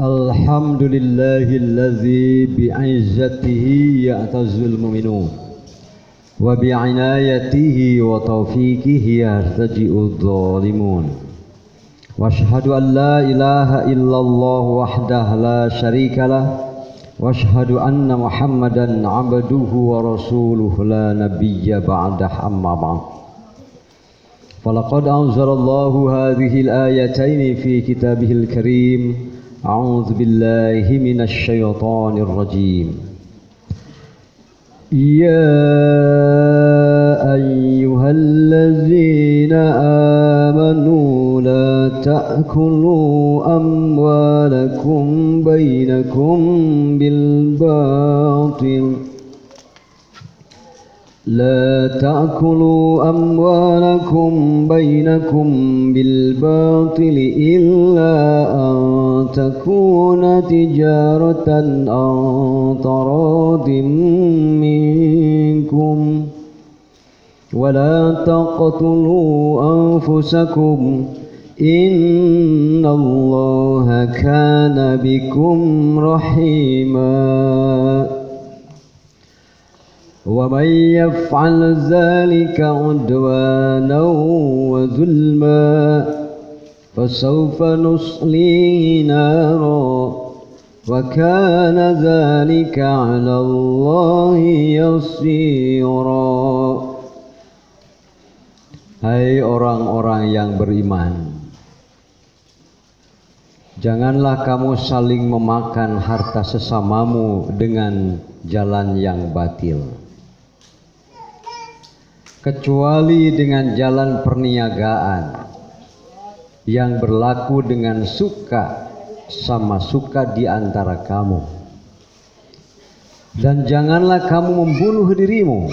Alhamdulillahilladzi bi'izzatihi ya'tazul mu'minun wa bi'inayatihi wa taufiqihi yartaji'ud dhalimun wa ashhadu an la ilaha illallah wahdahu la syarikalah wa ashhadu anna Muhammadan 'abduhu wa rasuluhu la nabiyya ba'dah amma ba'd. Falaqad anzalallahu hadhil ayataini fi kitabihil karim. A'udzu billahi minasy syaithanir rajim. Ya ayyuhallazina amanu la ta'kulu amwalakum bainakum bil batil. لا تأكلوا أموالكم بينكم بالباطل إلا أن تكون تجارة عن تراض منكم ولا تقتلوا أنفسكم إن الله كان بكم رحيما ومن يفعل ذلك عدوانا وظلما فسوف نصليه نارا وكان ذلك على الله يسيرا. Hai orang-orang yang beriman, janganlah kamu saling memakan harta sesamamu dengan jalan yang batil, kecuali dengan jalan perniagaan yang berlaku dengan suka sama suka di antara kamu. Dan janganlah kamu membunuh dirimu,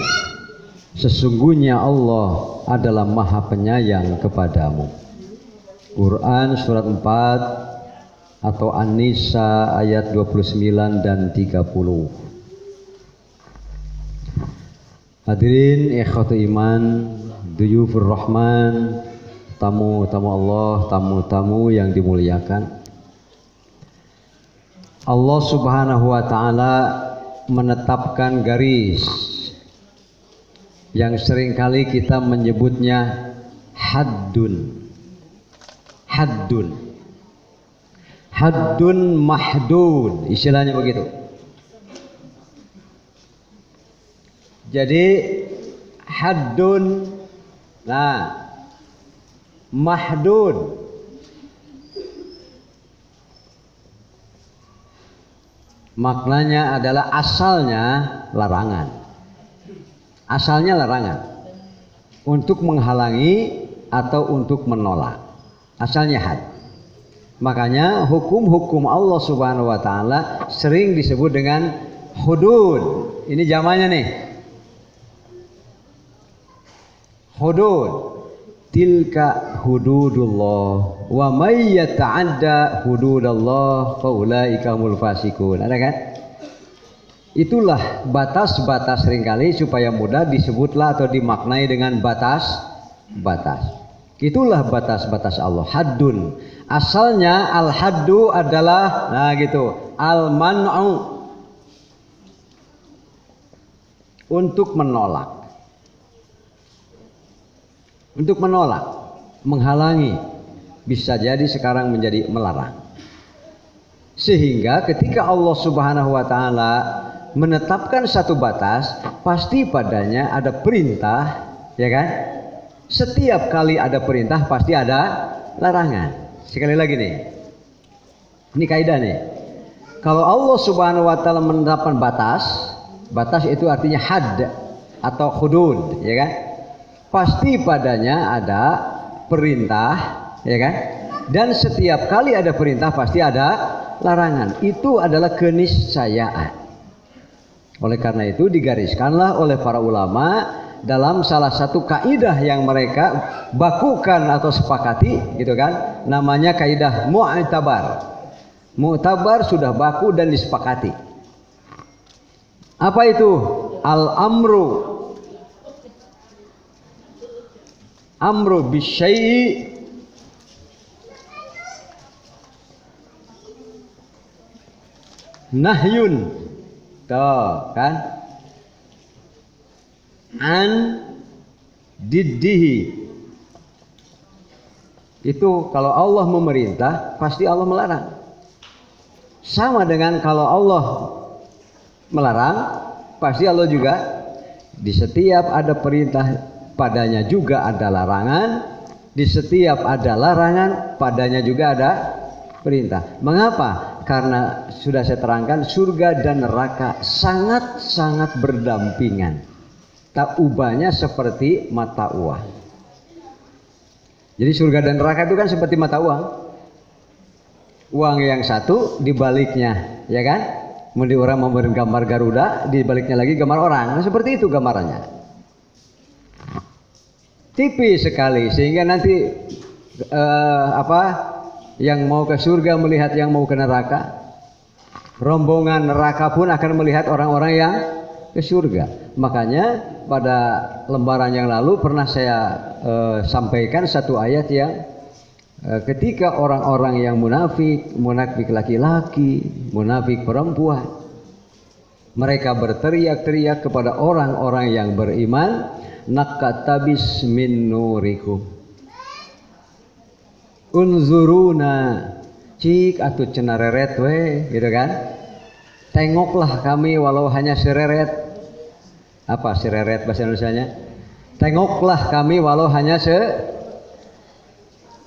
sesungguhnya Allah adalah Maha Penyayang kepadamu. Quran surat 4 atau An-Nisa ayat 29 dan 30. Hadirin ikhwatu iman, duyufur rahman, tamu-tamu Allah, tamu-tamu yang dimuliakan. Allah Subhanahu wa taala menetapkan garis yang seringkali kita menyebutnya haddun. Haddun. Haddun mahdud, istilahnya begitu. Jadi haddun, nah mahdud, maknanya adalah asalnya larangan. Asalnya larangan untuk menghalangi atau untuk menolak. Asalnya had. Makanya hukum-hukum Allah Subhanahu wa taala sering disebut dengan hudud. Ini zamannya nih. Hudud, tilka hududullah wa may yata'adda hududallah faulaika humul fasiqun. Ada kan? Itulah batas-batas seringkali supaya mudah disebutlah atau dimaknai dengan batas-batas. Itulah batas-batas Allah. Haddun. Asalnya al-haddu adalah nah gitu, al-man'u, untuk menolak. Untuk menolak, menghalangi, bisa jadi sekarang menjadi melarang. Sehingga ketika Allah Subhanahu wa taala menetapkan satu batas, pasti padanya ada perintah, ya kan? Setiap kali ada perintah pasti ada larangan. Sekali lagi nih. Ini kaidah nih. Kalau Allah Subhanahu wa taala menetapkan batas, batas itu artinya had atau hudud, ya kan? Pasti padanya ada perintah, ya kan? Dan setiap kali ada perintah pasti ada larangan. Itu adalah keniscayaan. Oleh karena itu digariskanlah oleh para ulama dalam salah satu kaidah yang mereka bakukan atau sepakati, gitu kan? Namanya kaidah mu'tabar. Mu'tabar sudah baku dan disepakati. Apa itu? Al-amru, amru bisyai'i nahyun. Tuh kan. An diddihi. Itu kalau Allah memerintah pasti Allah melarang. Sama dengan kalau Allah melarang pasti Allah juga. Di setiap ada perintah padanya juga ada larangan. Di setiap ada larangan padanya juga ada perintah. Mengapa? Karena sudah saya terangkan surga dan neraka sangat-sangat berdampingan. Tak ubahnya seperti mata uang. Jadi surga dan neraka itu kan seperti mata uang. Uang yang satu dibaliknya, ya kan? Mesti orang memberi gambar Garuda, dibaliknya lagi gambar orang. Nah, seperti itu gambarannya. Tipis sekali sehingga nanti yang mau ke surga melihat yang mau ke neraka. Rombongan neraka pun akan melihat orang-orang yang ke surga. Makanya pada lembaran yang lalu pernah saya sampaikan satu ayat yang ketika orang-orang yang munafik laki-laki, munafik perempuan, mereka berteriak-teriak kepada orang-orang yang beriman, naqtabis min nurikum. Unzuruna, cik atuh cenareret we, gitu kan? Tengoklah kami walau hanya sereret. Apa sereret bahasa Indonesianya? Tengoklah kami walau hanya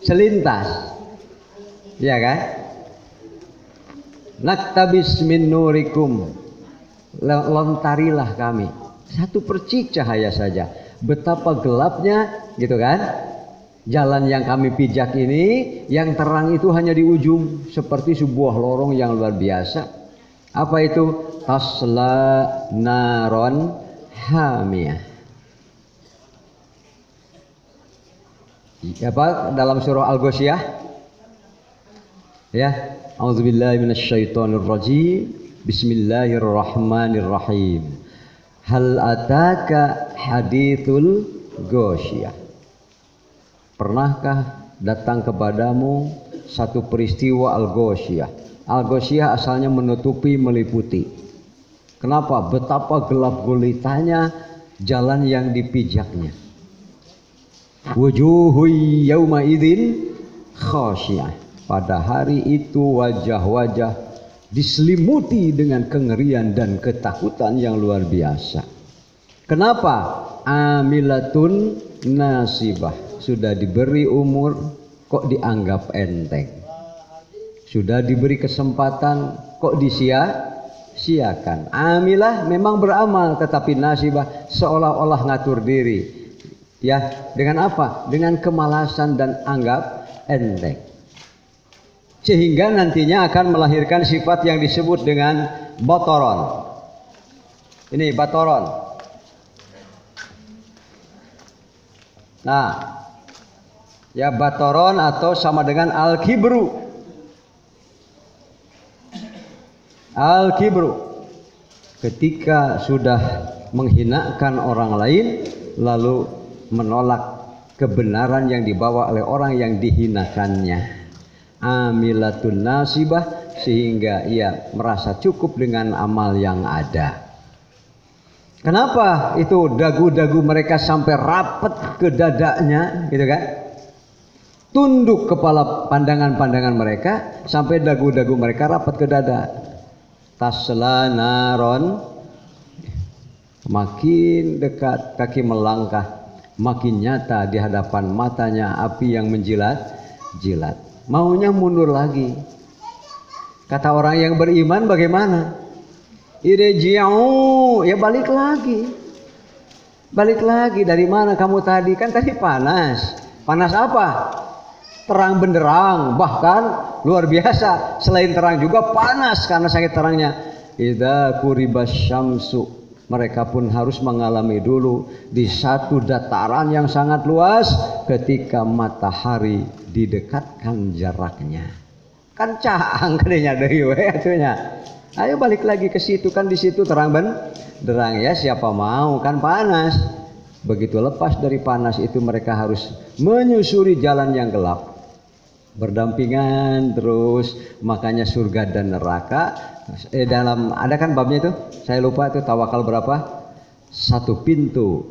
selintas. Ya kan? Naktabis min nurikum. Lontarilah kami. Satu percik cahaya saja. Betapa gelapnya, gitu kan? Jalan yang kami pijak ini, yang terang itu hanya di ujung, seperti sebuah lorong yang luar biasa. Apa itu? Tasla naron hamiyah. Apa dalam surah Al-Ghasyiyah? Ya, A'udzubillahi minasyaitonirrajim. Bismillahirrahmanirrahim. Hal ataka hadithul ghasyiyah. Pernahkah datang kepadamu satu peristiwa Al-Ghasyiyah? Al-Ghasyiyah asalnya menutupi, meliputi. Kenapa? Betapa gelap gulitanya jalan yang dipijaknya. Wujuhu yauma idzin khasyiyah. Pada hari itu wajah-wajah diselimuti dengan kengerian dan ketakutan yang luar biasa. Kenapa? Amilatun nasibah. Sudah diberi umur kok dianggap enteng. Sudah diberi kesempatan kok disia-siakan. Amilah memang beramal tetapi nasibah seolah-olah ngatur diri. Ya, dengan apa? Dengan kemalasan dan anggap enteng. Sehingga nantinya akan melahirkan sifat yang disebut dengan batoron. Ini batoron. Nah, ya batoron atau sama dengan al-kibru. Al-kibru ketika sudah menghinakan orang lain lalu menolak kebenaran yang dibawa oleh orang yang dihinakannya. Amilatun nasibah, sehingga ia merasa cukup dengan amal yang ada. Kenapa itu dagu-dagu mereka sampai rapat ke dadanya, gitu kan? Tunduk kepala pandangan-pandangan mereka sampai dagu-dagu mereka rapat ke dada. Tasla naron, makin dekat kaki melangkah, makin nyata di hadapan matanya api yang menjilat-jilat. Maunya mundur lagi. Kata orang yang beriman bagaimana? Irji'u, ya balik lagi. Balik lagi. Dari mana kamu tadi? Kan tadi panas. Panas apa? Terang benderang, bahkan luar biasa. Selain terang juga panas karena sakit terangnya. Idza quribas syamsu, mereka pun harus mengalami dulu di satu dataran yang sangat luas ketika matahari didekatkan jaraknya. Kan caang kadenya deui we atunya. Ayo balik lagi ke situ, kan di situ terang benderang ya, siapa mau, kan panas. Begitu lepas dari panas itu mereka harus menyusuri jalan yang gelap. berdampingan terus, makanya surga dan neraka. Dalam ada kan babnya itu, saya lupa itu tawakal berapa? Satu pintu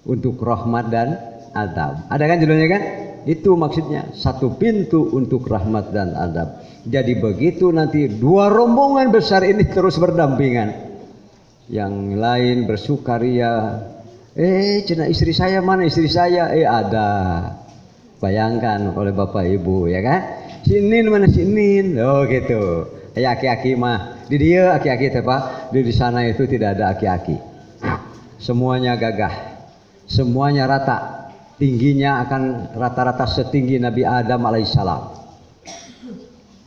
untuk rahmat dan adab. Ada kan judulnya kan? Itu maksudnya, satu pintu untuk rahmat dan adab. Jadi begitu nanti dua rombongan besar ini terus berdampingan. Yang lain bersukaria, cina istri saya mana istri saya? Ada. Bayangkan oleh bapak ibu ya kan? Sinin mana sinin? Oh gitu. Aki-aki mah di dia aki-aki apa? Di sana itu tidak ada aki-aki. Semuanya gagah, semuanya rata. Tingginya akan rata-rata setinggi Nabi Adam alaihissalam.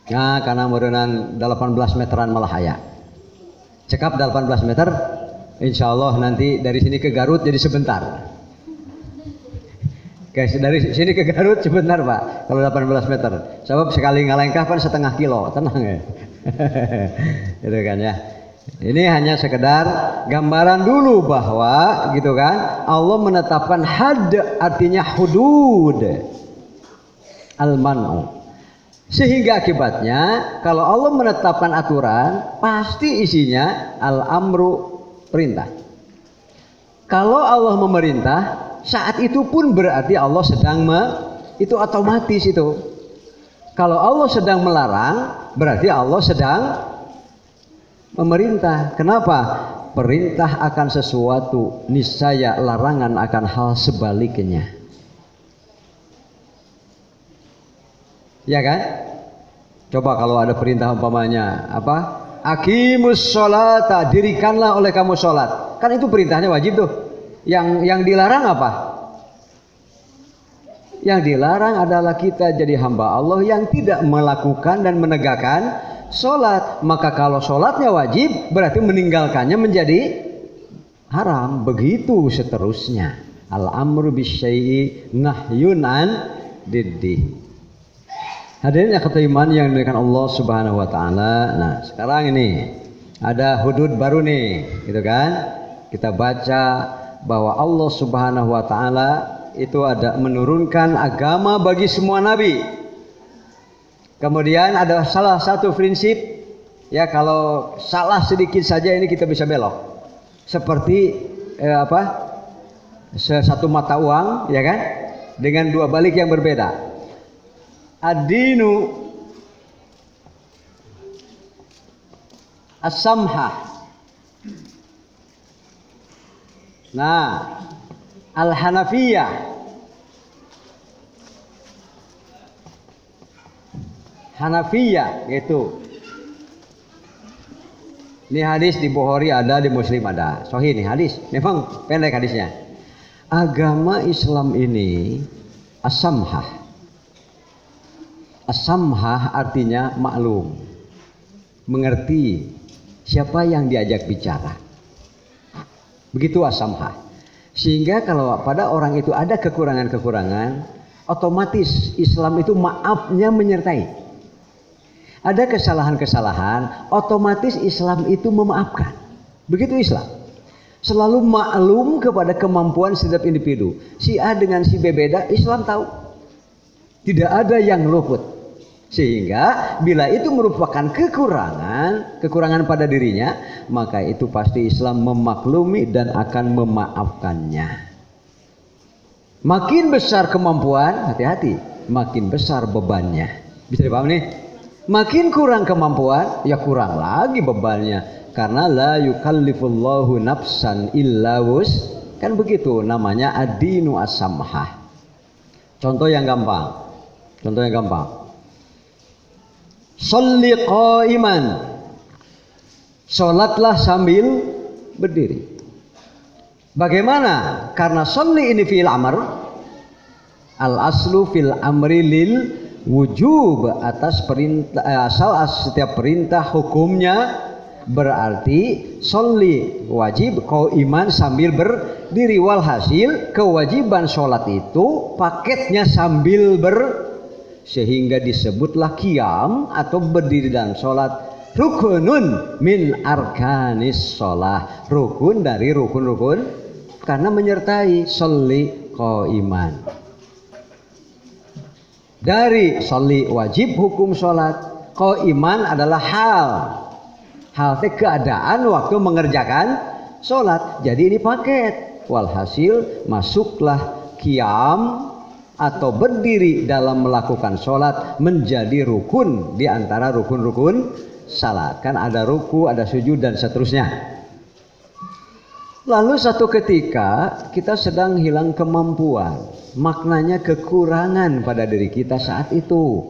Nah, karena merenang 18 meteran malah ya. Cekap 18 meter, insya Allah nanti dari sini ke Garut jadi sebentar. Guys, dari sini ke Garut sebentar Pak, kalau 18 meter. Sebab sekali ngalengkah kan setengah kilo, tenang ya. Gitu kan ya. Ini hanya sekedar gambaran dulu bahwa gitu kan Allah menetapkan had, artinya hudud al-man'u, sehingga akibatnya kalau Allah menetapkan aturan pasti isinya al-amru, perintah. Kalau Allah memerintah saat itu pun berarti Allah sedang itu otomatis itu. Kalau Allah sedang melarang berarti Allah sedang memerintah. Kenapa? Perintah akan sesuatu, niscaya larangan akan hal sebaliknya. Ya kan? Coba kalau ada perintah umpamanya apa? Aqimus sholata, dirikanlah oleh kamu sholat. Kan itu perintahnya wajib tuh. Yang dilarang apa? Yang dilarang adalah kita jadi hamba Allah yang tidak melakukan dan menegakkan sholat. Maka kalau sholatnya wajib berarti meninggalkannya menjadi haram. Begitu seterusnya. Al-amru bisyai'i nahyun an diddi. Hadirin yang keiman yang dimuliakan Allah Subhanahu wa taala. Nah, sekarang ini ada hudud baru nih, gitu kan? Kita baca bahwa Allah Subhanahu wa taala itu ada menurunkan agama bagi semua nabi. Kemudian ada salah satu prinsip, ya kalau salah sedikit saja ini kita bisa belok. Seperti satu mata uang, ya kan? Dengan dua balik yang berbeda. Ad-dinu as-samhah. Nah, al-hanafiyah. Hanafiyah gitu. Ini hadis di Bukhari ada, di Muslim ada. Sahih nih hadis. Memang pendek hadisnya. Agama Islam ini as-samhah. As-samhah artinya maklum, mengerti siapa yang diajak bicara. Begitu as-samhah. Sehingga kalau pada orang itu ada kekurangan-kekurangan, otomatis Islam itu maafnya menyertai. Ada kesalahan-kesalahan, otomatis Islam itu memaafkan. Begitu Islam. Selalu maklum kepada kemampuan setiap individu. Si A dengan si B beda, Islam tahu. Tidak ada yang luput. Sehingga bila itu merupakan kekurangan pada dirinya, maka itu pasti Islam memaklumi dan akan memaafkannya. Makin besar kemampuan, hati-hati, makin besar bebannya. Bisa dipaham nih? Makin kurang kemampuan, ya kurang lagi bebannya. Karena la yukallifullahu nafsan illa wus. Kan begitu namanya ad-dinu as-samhah. Contoh yang gampang. Sholli qa'iman. Sholatlah sambil berdiri. Bagaimana? Karena sholli ini fi'il amr. Al-aslu fil amri lil wujub, atas perintah, asal setiap perintah hukumnya berarti sholli wajib, qa'iman sambil berdiri. Walhasil kewajiban sholat itu paketnya sambil sehingga disebutlah qiyam atau berdiri dan sholat rukunun min arkanis sholah, rukun dari rukun-rukun karena menyertai sholli qa'iman. Dari sholli wajib hukum sholat, qaiman adalah hal teh keadaan waktu mengerjakan sholat. Jadi ini paket. Walhasil masuklah qiyam atau berdiri dalam melakukan sholat menjadi rukun di antara rukun-rukun salat. Kan ada ruku, ada sujud dan seterusnya. Lalu satu ketika kita sedang hilang kemampuan, maknanya kekurangan pada diri kita saat itu,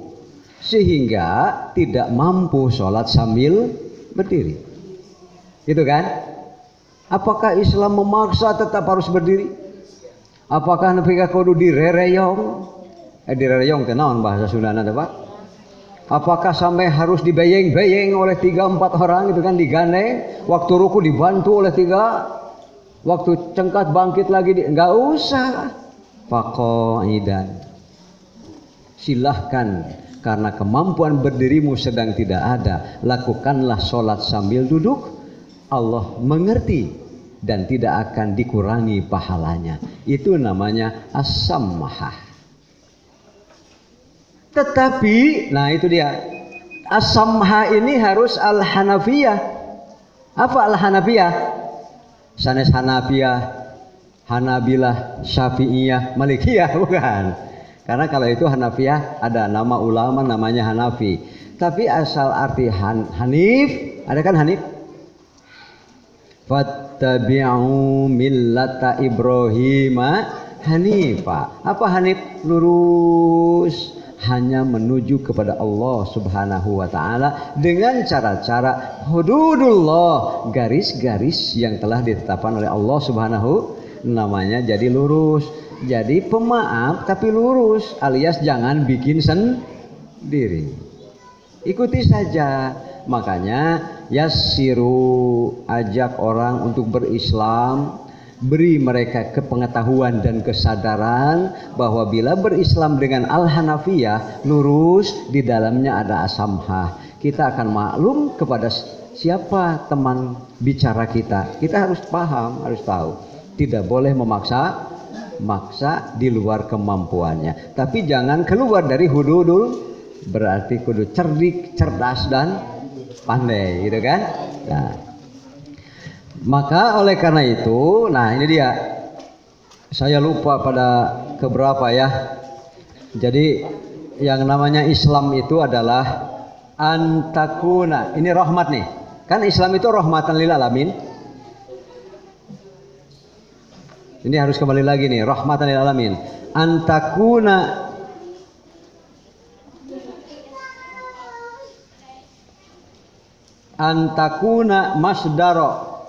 sehingga tidak mampu sholat sambil berdiri. Gitu kan? Apakah Islam memaksa tetap harus berdiri? Apakah nepika kudu direreyong? Direreyong teh naon bahasa Sundana teh, Pak? Apakah sampai harus dibeyeng-beyeng oleh 3-4 orang itu kan, digandeng, waktu ruku dibantu oleh 3, waktu cengkat bangkit lagi enggak usah. Faqaidan. Silahkan, karena kemampuan berdirimu sedang tidak ada, lakukanlah sholat sambil duduk. Allah mengerti dan tidak akan dikurangi pahalanya. Itu namanya as-sammahah. Tetapi, nah itu dia, as-sammahah ini harus al-hanafiyah. Apa al-hanafiyah? Sanes Hanafiyah, Hanabilah, Syafi'iyah, Malikiyah, bukan. Karena kalau itu Hanafiyah ada nama ulama namanya Hanafi. Tapi asal arti Hanif, ada kan Hanif? Fattabi'u millata Ibrahima Hanifa. Apa Hanif? Lurus, hanya menuju kepada Allah Subhanahu wa ta'ala dengan cara-cara hududullah, garis-garis yang telah ditetapkan oleh Allah Subhanahu, namanya jadi lurus. Jadi pemaaf tapi lurus, alias jangan bikin sendiri, ikuti saja. Makanya yassiru, ajak orang untuk berislam, beri mereka kepengetahuan dan kesadaran bahwa bila berislam dengan al-hanafiyah lurus, di dalamnya ada as-samhah. Kita akan maklum kepada siapa teman bicara kita. Kita harus paham, harus tahu. Tidak boleh memaksa di luar kemampuannya. Tapi jangan keluar dari hududul, berarti kudu cerdik, cerdas dan pandai, gitu kan? Nah, maka oleh karena itu, nah ini dia, saya lupa pada keberapa ya. Jadi yang namanya Islam itu adalah antakuna, ini rahmat nih. Kan Islam itu rahmatan lil alamin. Ini harus kembali lagi nih, rahmatan lil alamin. Antakuna masdaro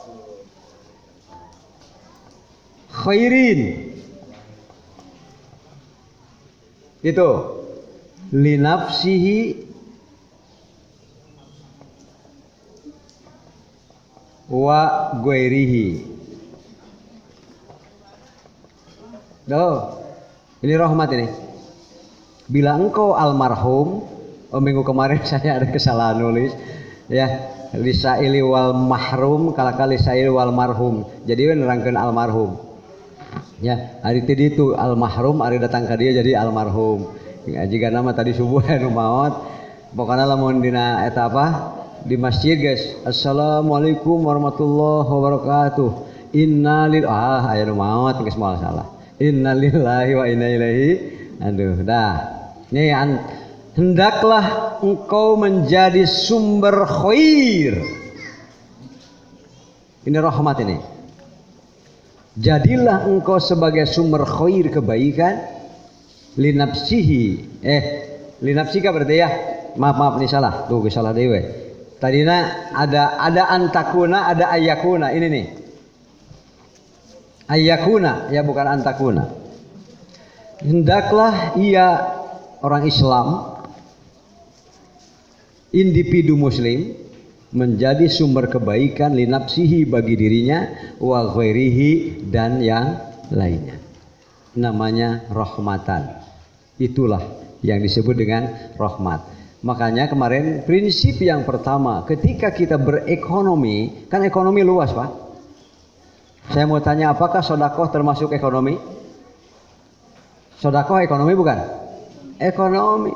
khairin, itu linafsihi wa ghairihi. Ini rahmat ini. Bila engkau almarhum, minggu kemarin saya ada kesalahan nulis ya, lisaili wal mahrum kalakal lisaili wal marhum. Jadi nerangkeun almarhum. Ya, hari tadi itu almarhum, hari datang ke dia jadi almarhum. Jika nama tadi subuh anu maot, pokoknya lamun dina eta apa? Di masjid guys. Assalamualaikum warahmatullahi wabarakatuh. Innalil aya nu maot geus moal salah. Innalillahi wa inna ilaihi. Aduh, dah. Nih hendaklah engkau menjadi sumber khair. Ini rahmat ini. Jadilah engkau sebagai sumber khair, kebaikan, linafsihi. Linafsika berarti ya. Maaf ini salah. Tuh salah dewe. Tadina ada antakuna, ada ayakuna. Ini nih. Ayakuna, ya bukan antakuna. Hendaklah ia orang Islam, individu muslim, menjadi sumber kebaikan linafsihi, bagi dirinya, wa ghairihi, dan yang lainnya. Namanya rahmatan. Itulah yang disebut dengan rahmat. Makanya kemarin prinsip yang pertama ketika kita berekonomi, kan ekonomi luas Pak. Saya mau tanya, apakah sedekah termasuk ekonomi? Sedekah ekonomi bukan? Ekonomi.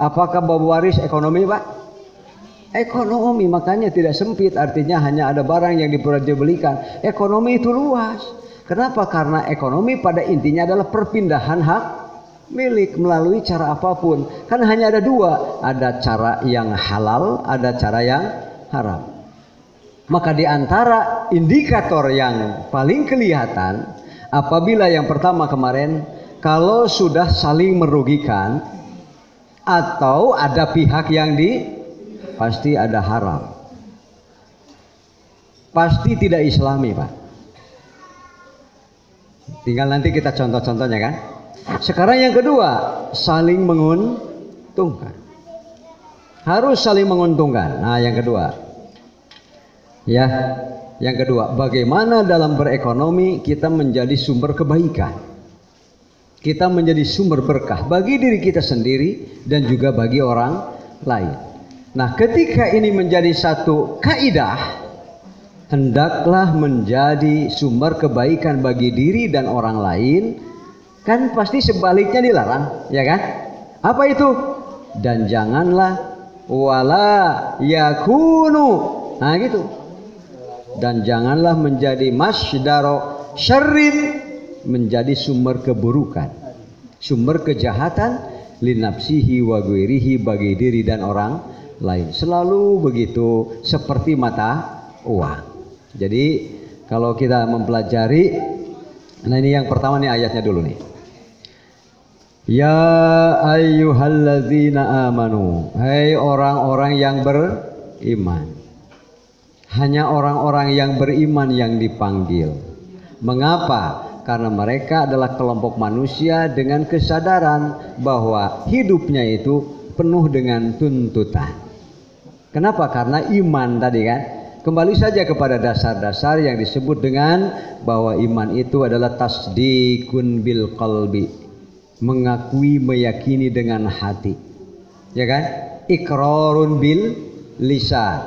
Apakah bab waris ekonomi, Pak? Ekonomi, makanya tidak sempit, artinya hanya ada barang yang diperjualbelikan. Ekonomi itu luas. Kenapa? Karena ekonomi pada intinya adalah perpindahan hak milik melalui cara apapun. Kan hanya ada dua, ada cara yang halal, ada cara yang haram. Maka di antara indikator yang paling kelihatan apabila yang pertama kemarin, kalau sudah saling merugikan atau ada pihak yang pasti ada haram. Pasti tidak islami, Pak. Tinggal nanti kita contoh-contohnya kan. Sekarang yang kedua, saling menguntungkan. Harus saling menguntungkan. Nah, yang kedua. Ya, yang kedua, bagaimana dalam berekonomi kita menjadi sumber kebaikan. Kita menjadi sumber berkah bagi diri kita sendiri dan juga bagi orang lain. Nah, ketika ini menjadi satu kaidah, hendaklah menjadi sumber kebaikan bagi diri dan orang lain, kan pasti sebaliknya dilarang, ya kan? Apa itu? Dan janganlah wala yakunu. Nah, gitu. Dan janganlah menjadi masdaro syarrin, menjadi sumber keburukan, sumber kejahatan linafsihi wa ghairihi, bagi diri dan orang lain. Selalu begitu, seperti mata uang. Jadi kalau kita mempelajari, nah ini yang pertama nih ayatnya dulu nih. Ya ayyuhalladzina amanu, hai orang-orang yang beriman. Hanya orang-orang yang beriman yang dipanggil. Mengapa? Karena mereka adalah kelompok manusia dengan kesadaran bahwa hidupnya itu penuh dengan tuntutan. Kenapa? Karena iman tadi kan. Kembali saja kepada dasar-dasar yang disebut dengan bahwa iman itu adalah tasdikun bil qalbi, mengakui, meyakini dengan hati, ya kan? Iqrarun bil lisan,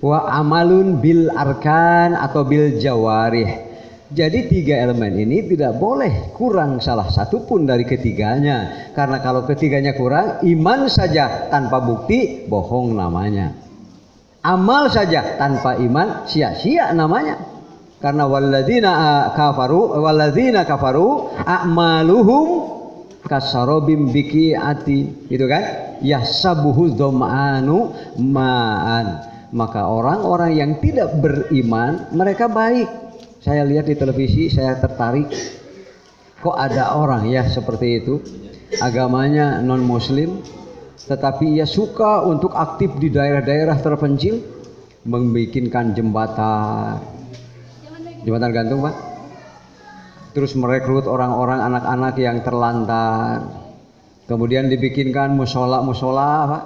wa amalun bil arkan atau bil jawarih. Jadi tiga elemen ini tidak boleh kurang salah satu pun dari ketiganya. Karena kalau ketiganya kurang, iman saja tanpa bukti bohong namanya. Amal saja tanpa iman sia-sia namanya. Karena walladzina kafaru a'maluhum kasarobim biqi'ati, itu kan? Yahsabuhu dhama'anu ma'an. Maka orang-orang yang tidak beriman, mereka baik. Saya lihat di televisi, saya tertarik. Kok ada orang ya seperti itu, agamanya non muslim, tetapi ia suka untuk aktif di daerah-daerah terpencil, membikinkan jembatan gantung, Pak. Terus merekrut orang-orang, anak-anak yang terlantar. Kemudian dibikinkan musola, Pak.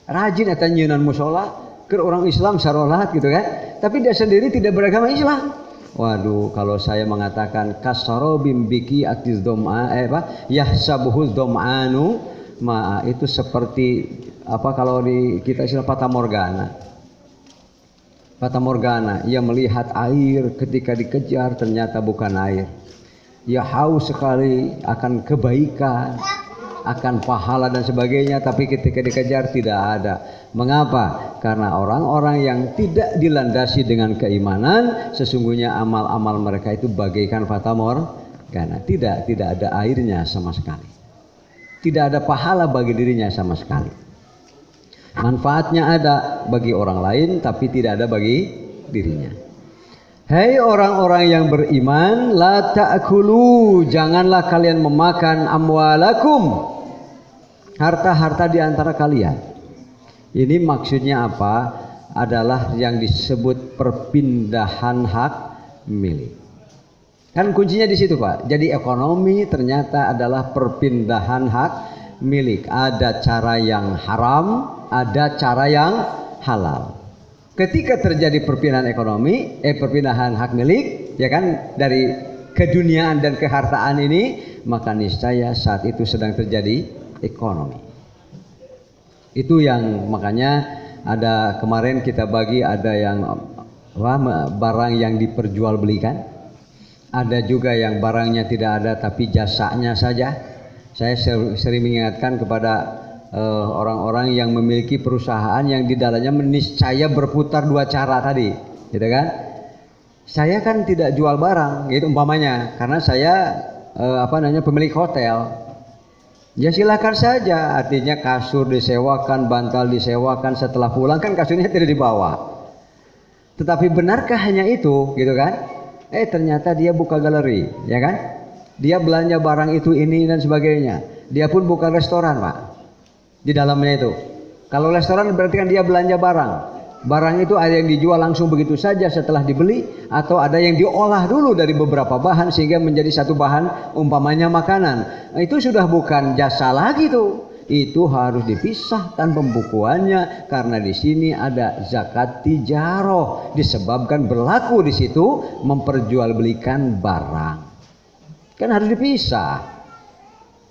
Rajin eta nyeunan musola ke orang Islam sarolat gitu kan. Tapi dia sendiri tidak beragama Islam. Waduh, kalau saya mengatakan kasarobim biki atiz doma, yahsabuhu domanu, itu seperti apa kalau di kita istilah fata morgana. Fata morgana, ia melihat air ketika dikejar ternyata bukan air. Ia haus sekali akan kebaikan, akan pahala dan sebagainya, tapi ketika dikejar tidak ada. Mengapa? Karena orang-orang yang tidak dilandasi dengan keimanan, sesungguhnya amal-amal mereka itu bagaikan fata morgana, tidak ada airnya sama sekali, tidak ada pahala bagi dirinya sama sekali. Manfaatnya ada bagi orang lain, tapi tidak ada bagi dirinya. Hei orang-orang yang beriman, la ta'kulu, janganlah kalian memakan amwalakum, harta-harta di antara kalian. Ini maksudnya apa? Adalah yang disebut perpindahan hak milik. Kan kuncinya di situ, Pak. Jadi ekonomi ternyata adalah perpindahan hak milik. Ada cara yang haram, ada cara yang halal. Ketika terjadi perpindahan ekonomi, perpindahan hak milik, ya kan, dari keduniaan dan kehartaan ini, maka niscaya saat itu sedang terjadi ekonomi. Itu yang makanya ada kemarin kita bagi, ada yang barang yang diperjualbelikan, ada juga yang barangnya tidak ada tapi jasanya saja, Saya sering mengingatkan kepada orang-orang yang memiliki perusahaan yang di dalamnya meniscaya berputar dua cara tadi, gitu kan? Saya kan tidak jual barang, gitu umpamanya, karena saya pemilik hotel. Ya silakan saja, artinya kasur disewakan, bantal disewakan, setelah pulang kan kasurnya tidak dibawa. Tetapi benarkah hanya itu, gitu kan? Ternyata dia buka galeri, ya kan? Dia belanja barang itu, ini dan sebagainya. Dia pun buka restoran, Pak. Di dalamnya itu. Kalau restoran berarti kan dia belanja barang. Barang itu ada yang dijual langsung begitu saja setelah dibeli, atau ada yang diolah dulu dari beberapa bahan sehingga menjadi satu bahan, umpamanya makanan. Itu sudah bukan jasa lagi tuh. Itu harus dipisahkan pembukuannya, karena di sini ada zakat tijaroh, disebabkan berlaku di situ memperjualbelikan barang. Kan harus dipisah.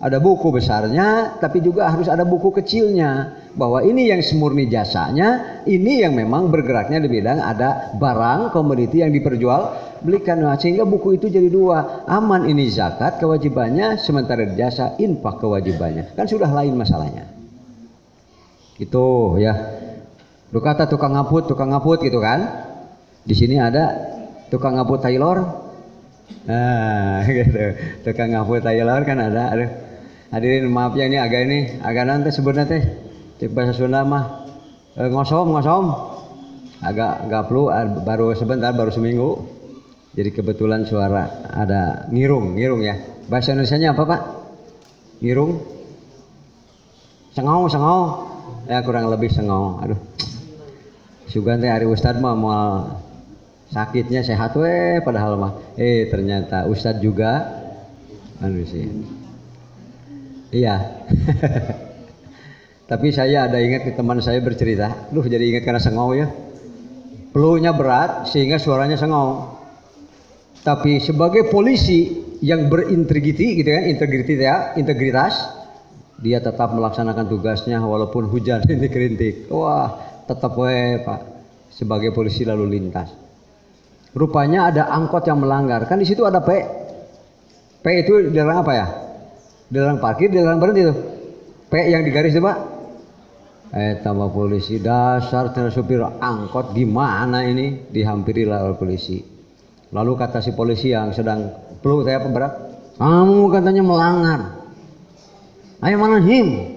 Ada buku besarnya, tapi juga harus ada buku kecilnya. Bahwa ini yang semurni jasanya, ini yang memang bergeraknya di bidang ada barang, komoditi yang diperjualbelikan. Nah, sehingga buku itu jadi dua. Aman ini zakat kewajibannya, sementara jasa infak kewajibannya. Kan sudah lain masalahnya. Itu ya. Lu kata tukang ngaput gitu kan. Di sini ada tukang ngaput Taylor. Nah, gitu. Tukang ngaput Taylor kan ada. Aduh. Hadirin maaf ya, ini agak nanti sebenarnya teh cek bahasa Sunda mah ngosom agak flu, baru sebentar, baru seminggu. Jadi kebetulan suara ada ngirung ya. Bahasa Indonesianya apa Pak? Ngirung? Sengau ya, kurang lebih sengau. Aduh, sugan teh hari Ustad mah mau sakitnya sehat padahal mah ternyata Ustad juga manusia. Iya. Tapi saya ada ingat teman saya bercerita, jadi ingat karena sengau ya. Flu-nya berat sehingga suaranya sengau. Tapi sebagai polisi yang berintegritas gitu kan, integritas, dia tetap melaksanakan tugasnya walaupun hujan rintik-rintik. Wah, tetap Pak sebagai polisi lalu lintas. Rupanya ada angkot yang melanggar. Kan di situ ada P. P itu dilarang apa ya? Dilarang parkir, dilarang berhenti tuh. P yang digaris itu Pak. Tambah polisi, dasar supir angkot gimana ini, dihampirilah oleh polisi. Lalu kata si polisi yang sedang flu, saya berat, kamu katanya melanggar. Ayo mana him.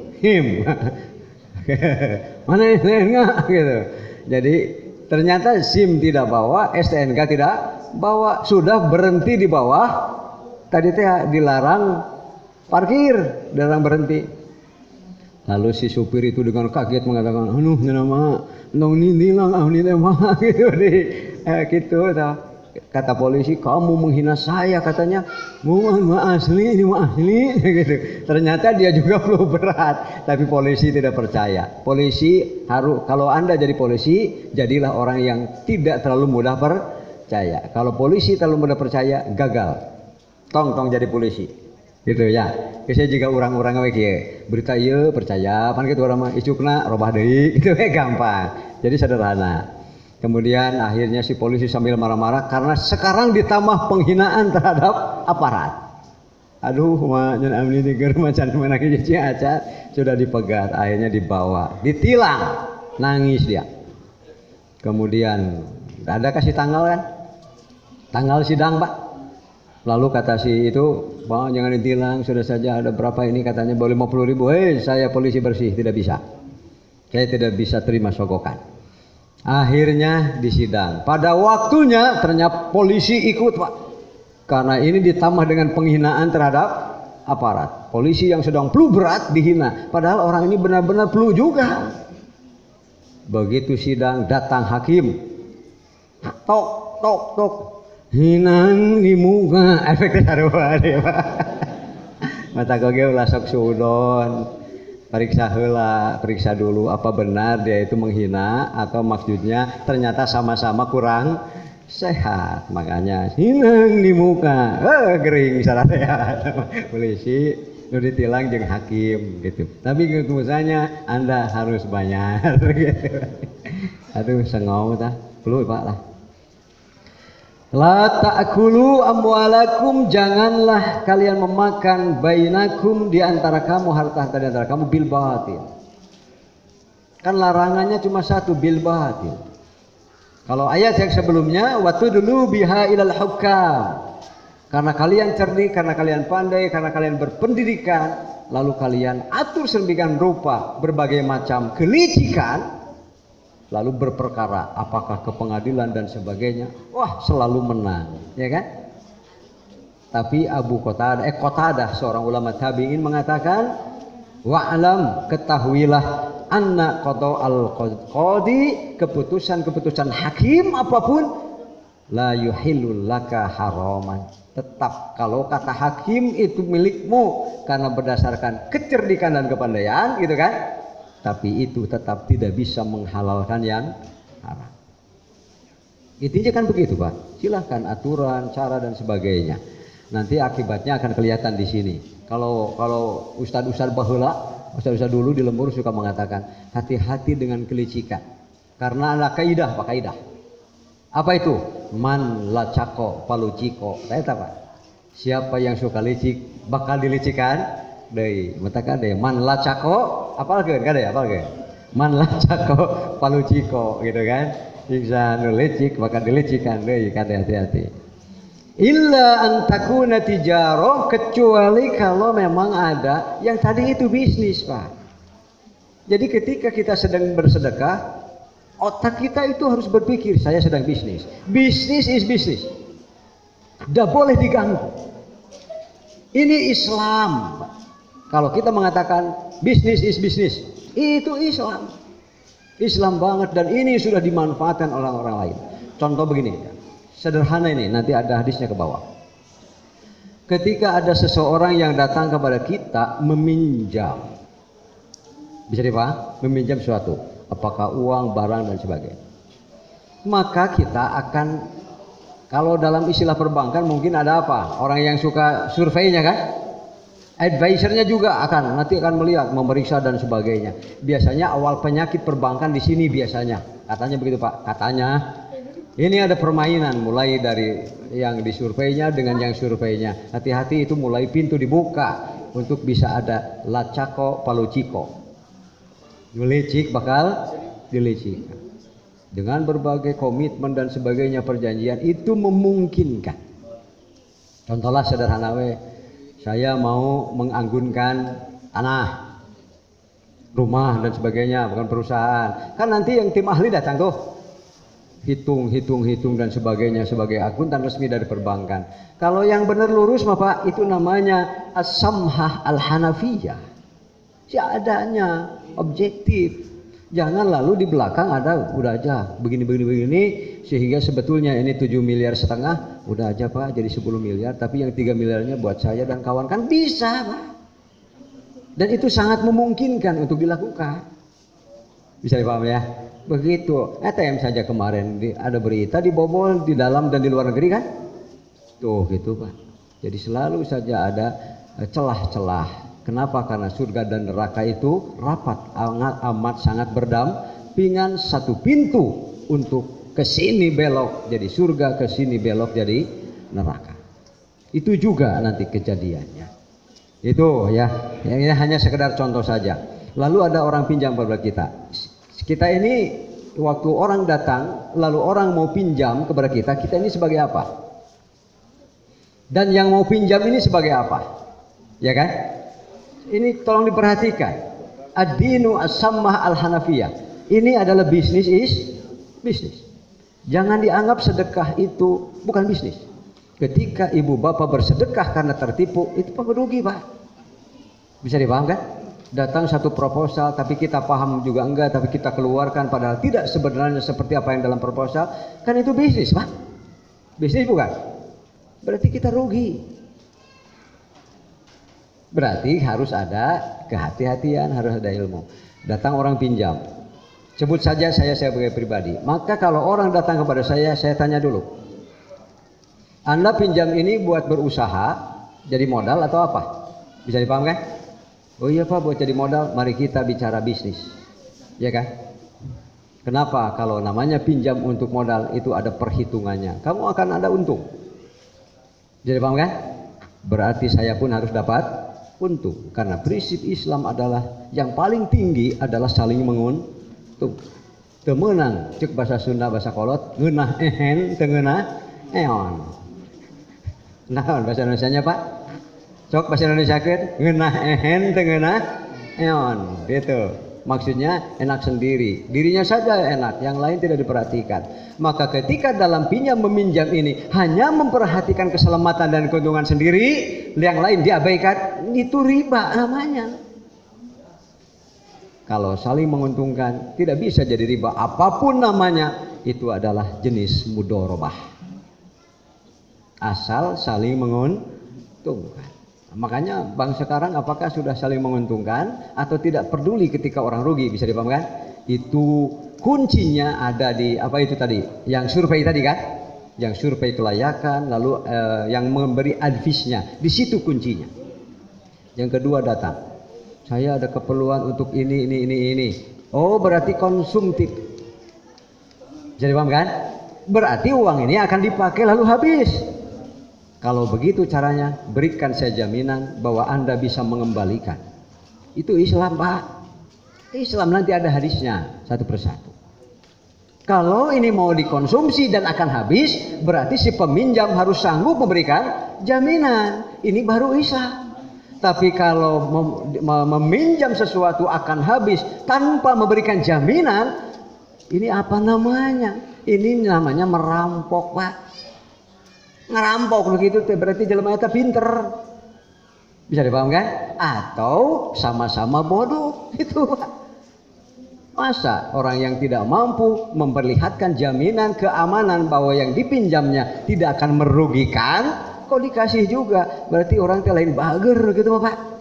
Mana STNK gitu. Jadi ternyata SIM tidak bawa, STNK tidak bawa, sudah berhenti di bawah. Tadi teh dilarang parkir, dilarang berhenti. Lalu si supir itu dengan kaget mengatakan, "Anuh, nama nong nilang ini mah," gitu gitu. Kata polisi, "Kamu menghina saya," katanya. "Mohon asli, ini mah asli," gitu. Ternyata dia juga flu berat, tapi polisi tidak percaya. Polisi harus, kalau Anda jadi polisi, jadilah orang yang tidak terlalu mudah percaya. Kalau polisi terlalu mudah percaya, gagal. Tong jadi polisi. Gitu ya. Biasanya jika orang-orang berita ieu percaya, pan kitu urang mah icukna robah deui, gitu gampang. Jadi sederhana. Kemudian akhirnya si polisi sambil marah-marah karena sekarang ditambah penghinaan terhadap aparat. Aduh, mah nyen abdi diger macan mana kieu acat, sudah dipegat, akhirnya dibawa, ditilang, nangis dia. Kemudian ada kasih tanggal kan? Tanggal sidang, Pak. Lalu kata si itu, "Pak, jangan ditilang, sudah saja ada berapa ini," katanya, "boleh 50.000. Saya polisi bersih, tidak bisa. Saya tidak bisa terima sogokan." Akhirnya disidang. Pada waktunya ternyata polisi ikut, Pak. Karena ini ditambah dengan penghinaan terhadap aparat. Polisi yang sedang flu berat dihina. Padahal orang ini benar-benar flu juga. Begitu sidang, datang hakim. Tok. Hinang di muka, efek sarua deh Pak. Mata koge ulah sok sudon, periksa dulu apa benar dia itu menghina atau maksudnya ternyata sama-sama kurang sehat. Makanya hinang di muka, gering salah sehat. Polisi nu ditilang jeung hakim gitu. Tapi keputusannya Anda harus bayar gitu. Aduh sengau tah, flu Pak lah. La ta'kulu amwalakum, janganlah kalian memakan bainakum di antara kamu, harta-harta di antara kamu, bil batil. Kan larangannya cuma satu, bil batil. Kalau ayat yang sebelumnya, watudlu biha ilal hukam, karena kalian cerdik, karena kalian pandai, karena kalian berpendidikan, lalu kalian atur sedemikian rupa berbagai macam kelicikan, lalu berperkara apakah ke pengadilan dan sebagainya, wah selalu menang, ya kan? Tapi Abu Qatadah seorang ulama tabi'in mengatakan, wa'lam, ketahuilah, anna qada al-qadi, keputusan hakim apapun, la yuhillul laka haraman, tetap kalau kata hakim itu milikmu karena berdasarkan kecerdikan dan kepandaian, gitu kan? Tapi itu tetap tidak bisa menghalalkan yang haram. Intinya kan begitu, Pak. Silahkan aturan, cara dan sebagainya. Nanti akibatnya akan kelihatan di sini. Kalau ustadz-ustadz baheula, ustadz-ustadz dulu di Lembur suka mengatakan hati-hati dengan kelicikan. Karena ada kaidah, Pak, kaidah. Apa itu? Man lacako paluciko. Saya tahu, Pak. Siapa yang suka licik bakal dilicikan. Deui matakan deui man lacako apalkeun ka deui apalkeun man lacako paluciko gitu kan, bisa nulicik maka dilicikan deui, kan, hati-hati. Illa an takuna tijarah, kecuali kalau memang ada yang tadi itu bisnis, Pak. Jadi ketika kita sedang bersedekah, otak kita itu harus berpikir saya sedang bisnis. Bisnis is bisnis, tidak boleh diganggu. Ini Islam, Pak. Kalau kita mengatakan bisnis is bisnis, itu Islam. Islam banget, dan ini sudah dimanfaatkan oleh orang lain. Contoh begini, sederhana ini, nanti ada hadisnya ke bawah. Ketika ada seseorang yang datang kepada kita meminjam, bisa dipaham? Meminjam sesuatu, apakah uang, barang dan sebagainya. Maka kita akan, kalau dalam istilah perbankan mungkin ada apa? Orang yang suka surveinya kan? Advisernya juga nanti akan melihat, memeriksa dan sebagainya. Biasanya awal penyakit perbankan di sini biasanya, katanya begitu, Pak. Katanya ini ada permainan mulai dari yang disurveinya dengan yang surveinya. Hati-hati, itu mulai pintu dibuka untuk bisa ada lacako paluciko. Melicik bakal dilicik. Dengan berbagai komitmen dan sebagainya, perjanjian itu memungkinkan. Contohlah sederhana saya mau menganggunkan tanah, rumah dan sebagainya, bukan perusahaan. Kan nanti yang tim ahli datang tuh, hitung dan sebagainya sebagai akuntan resmi dari perbankan. Kalau yang benar lurus, Bapak, itu namanya as-samhah al-hanafiyah. Seadanya, objektif. Jangan lalu di belakang ada udah aja begini sehingga sebetulnya ini 7,5 miliar, udah aja, Pak, jadi 10 miliar, tapi yang 3 miliarnya buat saya dan kawan, kan bisa, Pak. Dan itu sangat memungkinkan untuk dilakukan. Bisa dipaham ya? Begitu. ATM saja kemarin ada berita dibobol di dalam dan di luar negeri kan? Tuh gitu, Pak. Jadi selalu saja ada celah-celah. Kenapa? Karena surga dan neraka itu rapat, amat sangat berdampingan, satu pintu untuk kesini belok jadi surga, kesini belok jadi neraka. Itu juga nanti kejadiannya. Itu ya, ini hanya sekedar contoh saja. Lalu ada orang pinjam kepada kita. Kita ini waktu orang datang, lalu orang mau pinjam kepada kita ini sebagai apa? Dan yang mau pinjam ini sebagai apa? Ya kan? Ini tolong diperhatikan. Ad-dinu as-sammah al-hanafiyah. Ini adalah bisnis is bisnis. Jangan dianggap sedekah itu bukan bisnis. Ketika ibu bapak bersedekah karena tertipu, itu rugi, Pak. Bisa dipaham kan? Datang satu proposal tapi kita paham juga enggak, tapi kita keluarkan padahal tidak sebenarnya seperti apa yang dalam proposal, kan itu bisnis, Pak. Bisnis bukan? Berarti kita rugi. Berarti harus ada kehati-hatian, harus ada ilmu. Datang orang pinjam, sebut saja saya sebagai pribadi. Maka kalau orang datang kepada saya tanya dulu, Anda pinjam ini buat berusaha, jadi modal atau apa? Bisa dipaham kan? Oh iya, Pak, buat jadi modal. Mari kita bicara bisnis, ya kan? Kenapa? Kalau namanya pinjam untuk modal itu ada perhitungannya. Kamu akan ada untung. Jadi paham kan? Berarti saya pun harus dapat untung. Karena prinsip Islam adalah yang paling tinggi adalah saling menguntung. Temenang, cek bahasa Sunda bahasa kolot, ngeunah ehen, teu ngeunah eon. Nah, bahasa Indonesianya Pak? Sok bahasa Indonesia kan? Ngeunah ehen, teu ngeunah eon. Gitu. Maksudnya enak sendiri, dirinya saja enak, yang lain tidak diperhatikan. Maka ketika dalam pinjam meminjam ini hanya memperhatikan keselamatan dan keuntungan sendiri, yang lain diabaikan, itu riba namanya. Kalau saling menguntungkan tidak bisa jadi riba, apapun namanya, itu adalah jenis mudorobah. Asal saling menguntungkan. Makanya bank sekarang apakah sudah saling menguntungkan atau tidak peduli ketika orang rugi, bisa dipahamkan? Itu kuncinya ada di apa itu tadi? Yang survei tadi kan? Yang survei kelayakan, lalu yang memberi advice-nya. Di situ kuncinya. Yang kedua datang. Saya ada keperluan untuk ini. Oh, berarti konsumtif. Bisa dipahamkan? Berarti uang ini akan dipakai lalu habis. Kalau begitu caranya, berikan saya jaminan bahwa Anda bisa mengembalikan. Itu Islam, Pak. Islam nanti ada hadisnya satu persatu. Kalau ini mau dikonsumsi dan akan habis, berarti si peminjam harus sanggup memberikan jaminan. Ini baru Islam. Tapi kalau meminjam sesuatu akan habis tanpa memberikan jaminan, ini apa namanya? Ini namanya merampok, Pak. Ngerampok begitu berarti jelema eta pinter. Bisa dipahamkan? Atau sama-sama bodoh itu. Masa orang yang tidak mampu memperlihatkan jaminan keamanan bahwa yang dipinjamnya tidak akan merugikan, kok dikasih juga? Berarti orang teh lain bager gitu Pak.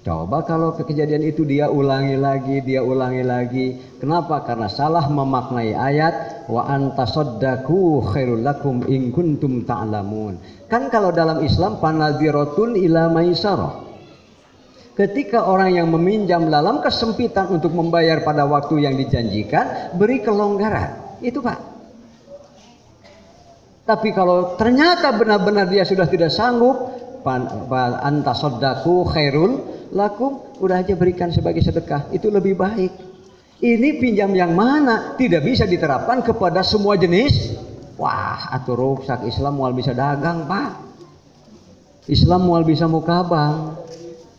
Coba kalau kejadian itu dia ulangi lagi. Kenapa? Karena salah memaknai ayat wa antasaddaqu khairul lakum in kuntum ta'lamun. Kan kalau dalam Islam panadhiratun ila maisarah. Ketika orang yang meminjam dalam kesempitan untuk membayar pada waktu yang dijanjikan, beri kelonggaran. Itu Pak. Tapi kalau ternyata benar-benar dia sudah tidak sanggup, antasaddaqu khairul lakum, udah aja berikan sebagai sedekah, itu lebih baik. Ini pinjam yang mana tidak bisa diterapkan kepada semua jenis. Wah, atuh rusak Islam mual bisa dagang, Pak. Islam mual bisa mukabang.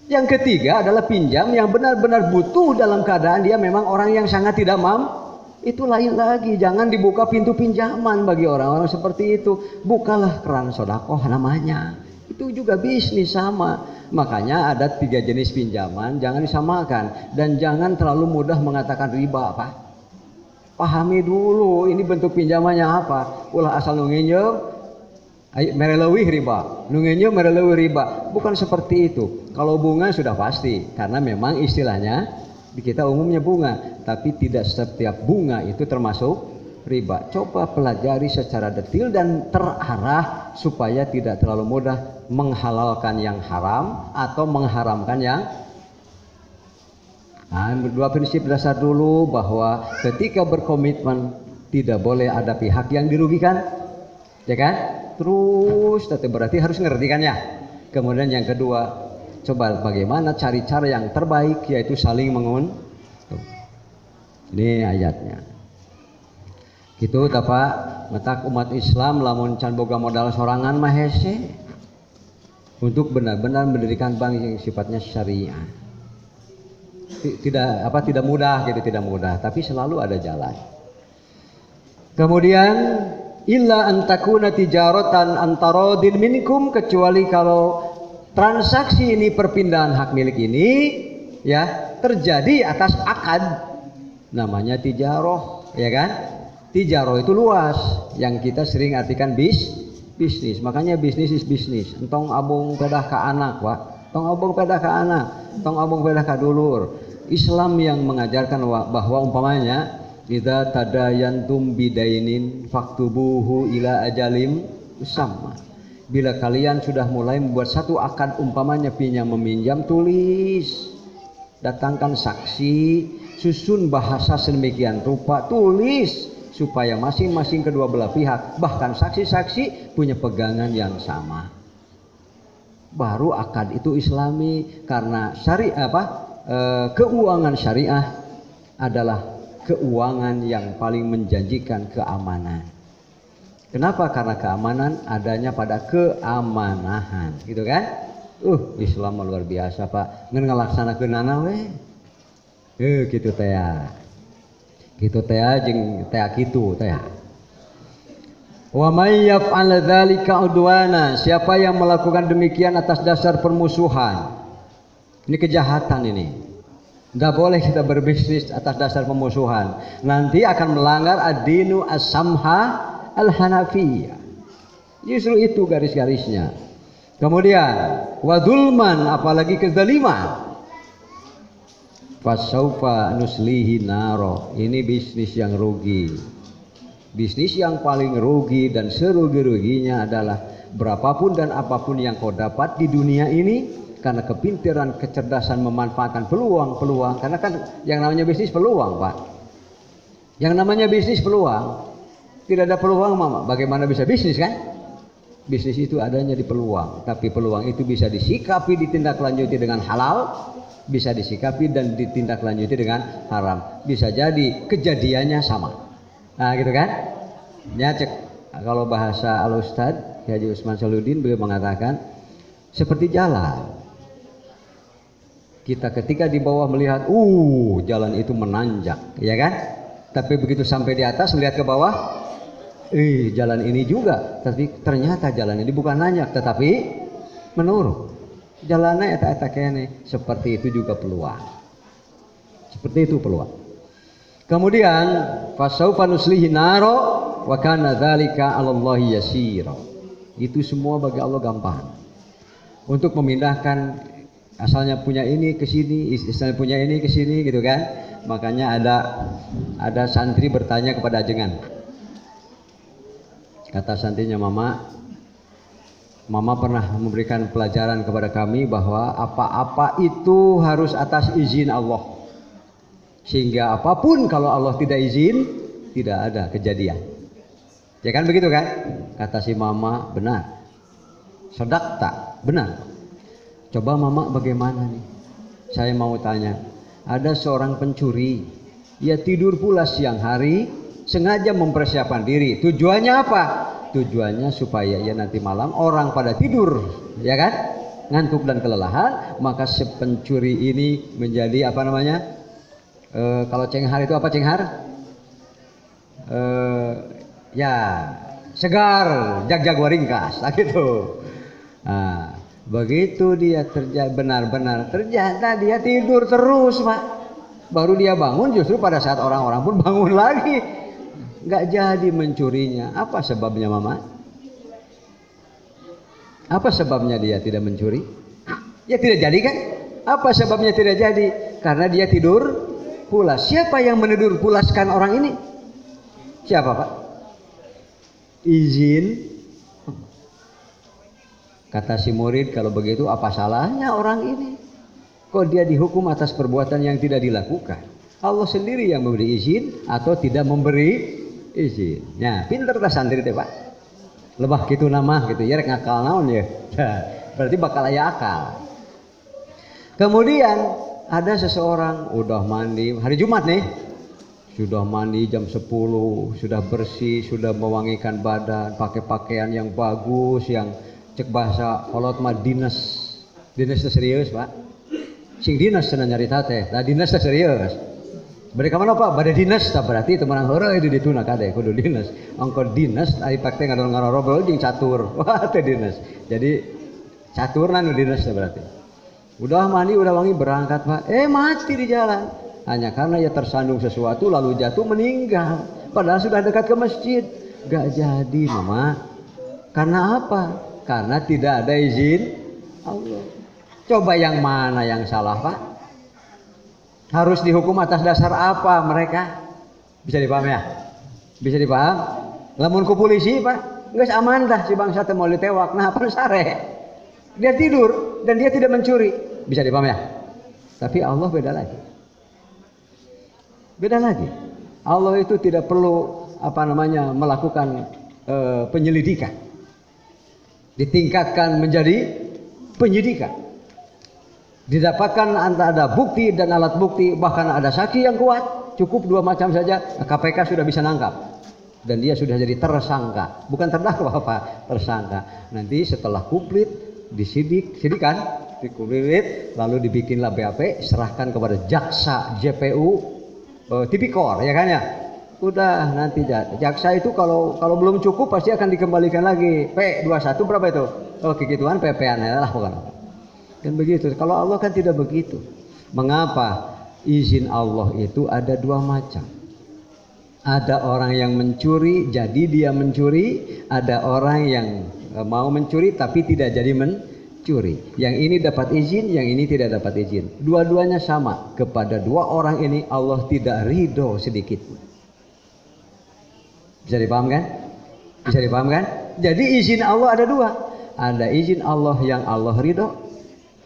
Yang ketiga adalah pinjam yang benar-benar butuh dalam keadaan dia memang orang yang sangat tidak mampu. Itu lain lagi, jangan dibuka pintu pinjaman bagi orang-orang seperti itu. Bukalah keran sedekah namanya. Itu juga bisnis sama. Makanya ada 3 jenis pinjaman, jangan disamakan dan jangan terlalu mudah mengatakan riba, Pak. Pahami dulu ini bentuk pinjamannya apa. Ulah asal nunginjem merelewih riba, nunginjem merelewih riba. Bukan seperti itu. Kalau bunga sudah pasti karena memang istilahnya di kita umumnya bunga, tapi tidak setiap bunga itu termasuk riba. Coba pelajari secara detail dan terarah supaya tidak terlalu mudah menghalalkan yang haram atau mengharamkan yang. Nah, 2 prinsip dasar dulu bahwa ketika berkomitmen tidak boleh ada pihak yang dirugikan, ya kan? Terus berarti harus ngerti kan ya. Kemudian yang kedua, coba bagaimana cari cara yang terbaik yaitu saling menguntung. Ini ayatnya. Gitu Pak, metak umat Islam lamun can boga modal sorangan mah hese. Untuk benar-benar mendirikan bank yang sifatnya syariah. Tidak mudah gitu, tidak mudah, tapi selalu ada jalan. Kemudian illa an takuna tijaratan antaradin minkum, kecuali kalau transaksi ini perpindahan hak milik ini ya terjadi atas akad namanya tijaroh, ya kan? Tijaroh itu luas, yang kita sering artikan bisnis. Makanya bisnis is bisnis. Entong abung pedah ka anak, Pak. Tong abung pedah ka anak, tong abung pedah ka dulur. Islam yang mengajarkan bahwa umpamanya idza tadayantum bidainin faktubuhu ila ajalim sama. Bila kalian sudah mulai membuat satu akad umpamanya pinjam meminjam, tulis. Datangkan saksi susun bahasa sedemikian rupa, tulis supaya masing-masing kedua belah pihak bahkan saksi-saksi punya pegangan yang sama. Baru akad itu Islami, karena keuangan syariah adalah keuangan yang paling menjanjikan keamanan. Kenapa? Karena keamanan adanya pada keamanahan, gitu kan? Islam luar biasa, Pak. Ngelaksanakeun nana we. Gitu teh ya. Gitu teh jeung teh kitu teh. Wa may yaf'al dzalika udwana, siapa yang melakukan demikian atas dasar permusuhan. Ini kejahatan ini. Enggak boleh kita berbisnis atas dasar pemusuhan. Nanti akan melanggar ad-dinu as-samha al-Hanafiyah. Justru itu garis-garisnya. Kemudian wadulman, apalagi kezaliman. Fasaufa nuslihi naro. Ini bisnis yang rugi. Bisnis yang paling rugi dan serugi-ruginya adalah berapapun dan apapun yang kau dapat di dunia ini karena kepintaran, kecerdasan memanfaatkan peluang-peluang. Karena kan yang namanya bisnis peluang, Pak. Yang namanya bisnis peluang. Tidak ada peluang, Mama. Bagaimana bisa bisnis, kan? Bisnis itu adanya di peluang. Tapi peluang itu bisa disikapi, ditindaklanjuti dengan halal, bisa disikapi dan ditindaklanjuti dengan haram. Bisa jadi kejadiannya sama. Nah, gitu kan? Ya, cek. Kalau bahasa Al-Ustadz Haji Usman Salahuddin, beliau mengatakan seperti jalan. Kita ketika di bawah melihat, jalan itu menanjak, ya kan? Tapi begitu sampai di atas melihat ke bawah, jalan ini juga, tapi ternyata jalan ini bukan nanjak tetapi menurun. Jalannya eta kene. Seperti itu juga peluang. Seperti itu peluang. Kemudian fasaufa nuslihi naro wa kana dzalika 'alallahi yasira. Itu semua bagi Allah gampang. Untuk memindahkan asalnya punya ini ke sini, asalnya punya ini ke sini, gitu kan? Makanya ada santri bertanya kepada ajengan. Kata santrinya, Mama pernah memberikan pelajaran kepada kami bahwa apa-apa itu harus atas izin Allah. Sehingga apapun kalau Allah tidak izin, tidak ada kejadian. Ya kan begitu kan? Kata si Mama, benar. Sadaqta, benar. Coba Mama bagaimana nih? Saya mau tanya. Ada seorang pencuri, ia tidur pula siang hari, sengaja mempersiapkan diri. Tujuannya apa? Tujuannya supaya ya nanti malam orang pada tidur, ya kan? Ngantuk dan kelelahan, maka si pencuri ini menjadi apa namanya? Kalau cenghar itu apa cenghar? Ya segar, jag-jago ringkas, gitu. Nah, begitu dia benar-benar ternyata dia tidur terus, Pak. Baru dia bangun justru pada saat orang-orang pun bangun lagi. Nggak jadi mencurinya. Apa sebabnya, Mama? Apa sebabnya dia tidak mencuri? Ya tidak jadi kan? Apa sebabnya tidak jadi? Karena dia tidur pulas. Siapa yang menidur pulaskan orang ini? Siapa, Pak? Izin. Kata si murid, kalau begitu apa salahnya orang ini? Kok dia dihukum atas perbuatan yang tidak dilakukan? Allah sendiri yang memberi izin atau tidak memberi izin. Ya, pinter lah santri teh, Pak. Lebah gitu nama gitu ya, rek ngakal naon ya. Berarti bakal aya akal. Kemudian ada seseorang udah mandi hari Jumat nih. Sudah mandi jam 10, sudah bersih, sudah mewangikan badan, pakai pakaian yang bagus, yang cek bahasa kolot mah dinas. Dinas teh serius, Pak. Sing dinas cenah nyarita teh. Lah dinas teh serius. Mereka mana Pak? Pada dinas tak berarti teman heureuy itu dituna kade kudu dinas. Angko dinas ari pakte ngarol-ngarol jeung catur. Wah teh dinas. Jadi caturna nu dinas teh berarti. Udah mandi, udah wangi berangkat, Pak. Mati di jalan. Hanya karena ia tersandung sesuatu lalu jatuh meninggal. Padahal sudah dekat ke masjid. Gak jadi, Mama. Karena apa? Karena tidak ada izin Allah. Coba yang mana yang salah, Pak? Harus dihukum atas dasar apa mereka? Bisa dipaham ya? Bisa dipaham? Lamun ku polisi, Pak, geus aman dah si bangsa teh mau ditewak. Nah, apa sare? Dia tidur dan dia tidak mencuri. Bisa dipaham ya? Tapi Allah beda lagi. Beda lagi. Allah itu tidak perlu melakukan penyelidikan. Ditingkatkan menjadi penyidikan. Didapatkan ada bukti dan alat bukti, bahkan ada saksi yang kuat. Cukup 2 macam saja, KPK sudah bisa nangkap. Dan dia sudah jadi tersangka, bukan terdakwa apa, tersangka. Nanti setelah komplit disidikan, dikulit, lalu dibikinlah BAP, serahkan kepada jaksa JPU tipikor, ya kan ya. Udah nanti jaksa itu kalau belum cukup pasti akan dikembalikan lagi. P21 berapa itu? Oh kegituan PP-an lah bukan. Kan begitu. Kalau Allah kan tidak begitu. Mengapa? Izin Allah itu ada 2 macam. Ada orang yang mencuri, jadi dia mencuri. Ada orang yang mau mencuri tapi tidak jadi mencuri. Yang ini dapat izin, yang ini tidak dapat izin. Dua-duanya sama. Kepada 2 orang ini Allah tidak ridho sedikit. Bisa dipahamkan? Bisa dipahamkan? Jadi izin Allah ada 2. Ada izin Allah yang Allah ridho,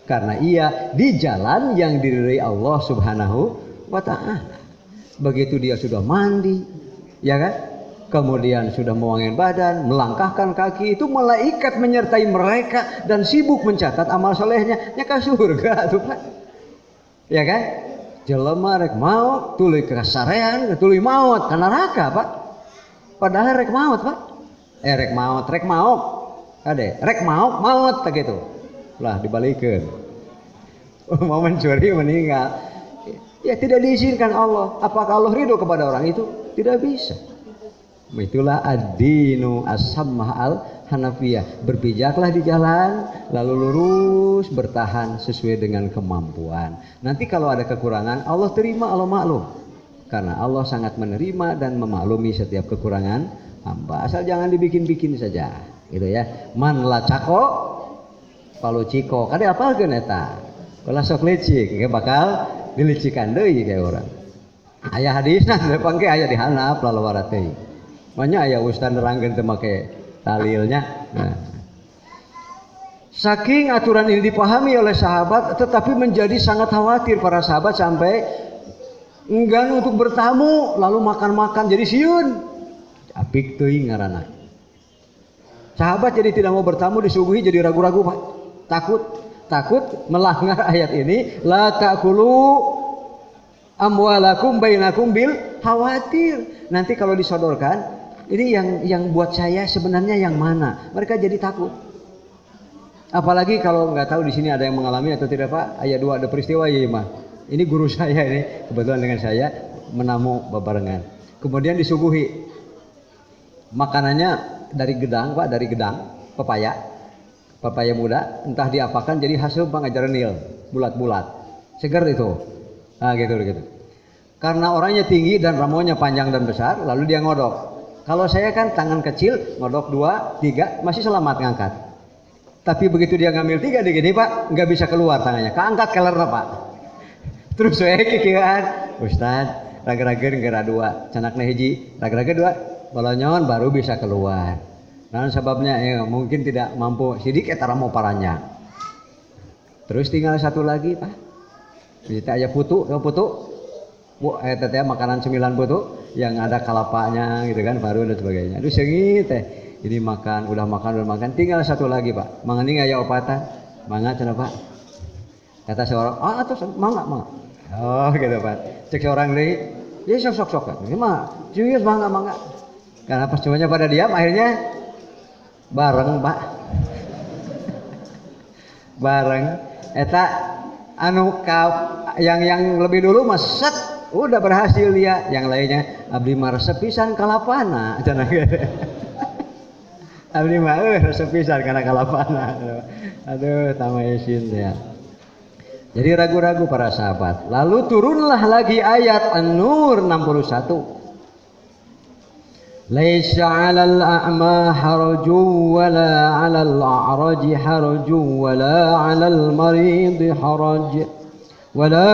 karena ia di jalan yang diridhoi Allah Subhanahu wa ta'ala. Begitu dia sudah mandi, ya kan? Kemudian sudah mewangi badan, melangkahkan kaki, itu malaikat menyertai mereka dan sibuk mencatat amal solehnya, nyaka surga tuh Pak. Ya kan? Jelema rek maut, tuluy kasarean, tuluy maut ka neraka, Pak. Padahal rek maut, Pak. Rek maut. Ade, rek maut tak gitu. Lah dibalikeun. Mau mencuri meninggal. Ya tidak diizinkan Allah. Apakah Allah ridho kepada orang itu? Tidak bisa. Itulah ad-dinu as-sammah al-hanafiyah. Berpijaklah di jalan, lalu lurus bertahan sesuai dengan kemampuan. Nanti kalau ada kekurangan, Allah terima, Allah maklum. Karena Allah sangat menerima dan memaklumi setiap kekurangan hamba. Asal jangan dibikin-bikin saja. Gitu ya. Man la cako, palu ciko. Kada apalkeun eta. Kalau sok licik, bakal dilicikan deui kayak orang. Aya hadisna depan ge aya dihanap lalu warateuy. Manya aya ustaz nerangkeun teu make dalilnya. Nah. Saking aturan ini dipahami oleh sahabat, tetapi menjadi sangat khawatir para sahabat sampai enggan untuk bertamu, lalu makan-makan jadi sieun. Apik teuing ngaranna. Sahabat jadi tidak mau bertamu, disuguhi jadi ragu-ragu, Pak. Takut melanggar ayat ini, la ta'kulu amwalakum bainakum bil khawatir. Nanti kalau disodorkan, ini yang buat saya sebenarnya yang mana? Mereka jadi takut. Apalagi kalau nggak tahu di sini ada yang mengalami atau tidak, Pak. Ayat 2 ada peristiwa ya, Imam. Ini guru saya ini, kebetulan dengan saya menamu bebarengan. Kemudian disuguhi makanannya dari gedang, Pak, dari gedang, pepaya muda, entah diapakan jadi hasil pengajaran bulat-bulat, segar itu, gitu. Karena orangnya tinggi dan ramuannya panjang dan besar, lalu dia ngodok. Kalau saya kan tangan kecil, ngodok 2, 3, masih selamat ngangkat. Tapi begitu dia ngambil 3 digini, Pak, nggak bisa keluar tangannya, keangkat kelerna, Pak. Terus saya kikiran, Ustaz, raga-raga ngera 2, canakna hiji, raga-raga 2, balonyon baru bisa keluar. Nah sebabnya mungkin tidak mampu sidik etara mau paranya. Terus tinggal 1 lagi, Pak. Kita aja putu. Bu, teteh makanan 9 putu yang ada kalapanya gitu kan, baru dan sebagainya. Aduh sengit teh. Ini udah makan. Tinggal 1 lagi, Pak. Mangani aya opatan. Mangga cenah, Pak. Kata seorang, atuh mangga. Oh, gitu, Pak. Cek seorang deui, ya sok. Ini mah serius mangga. Karena pas semuanya pada diam, akhirnya bareng, Pak. Bareng eta anu yang lebih dulu mas set udah berhasil dia, yang lainnya abdi mah resep pisan kalapana cenah. Abdi mah resep pisan kana kalapana. Aduh tamaisin ya. Jadi ragu-ragu para sahabat. Lalu turunlah lagi ayat An-Nur 61. Laisa 'alal a'ma harajun wala 'alal a'raji harajun wala 'alal maridi haraj wala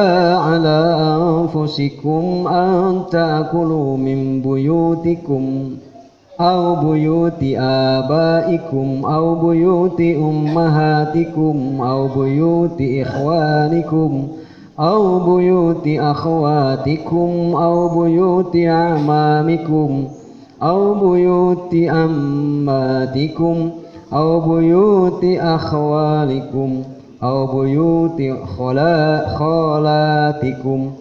'ala anfusikum an ta'kulu min buyutikum aw buyuti abaikum aw buyuti ummahatikum aw buyuti ikhwanikum أو بيوت أخواتكم أو بيوت أعمامكم أو بيوت أماتكم أو بيوت أخوالكم أو بيوت خالاتكم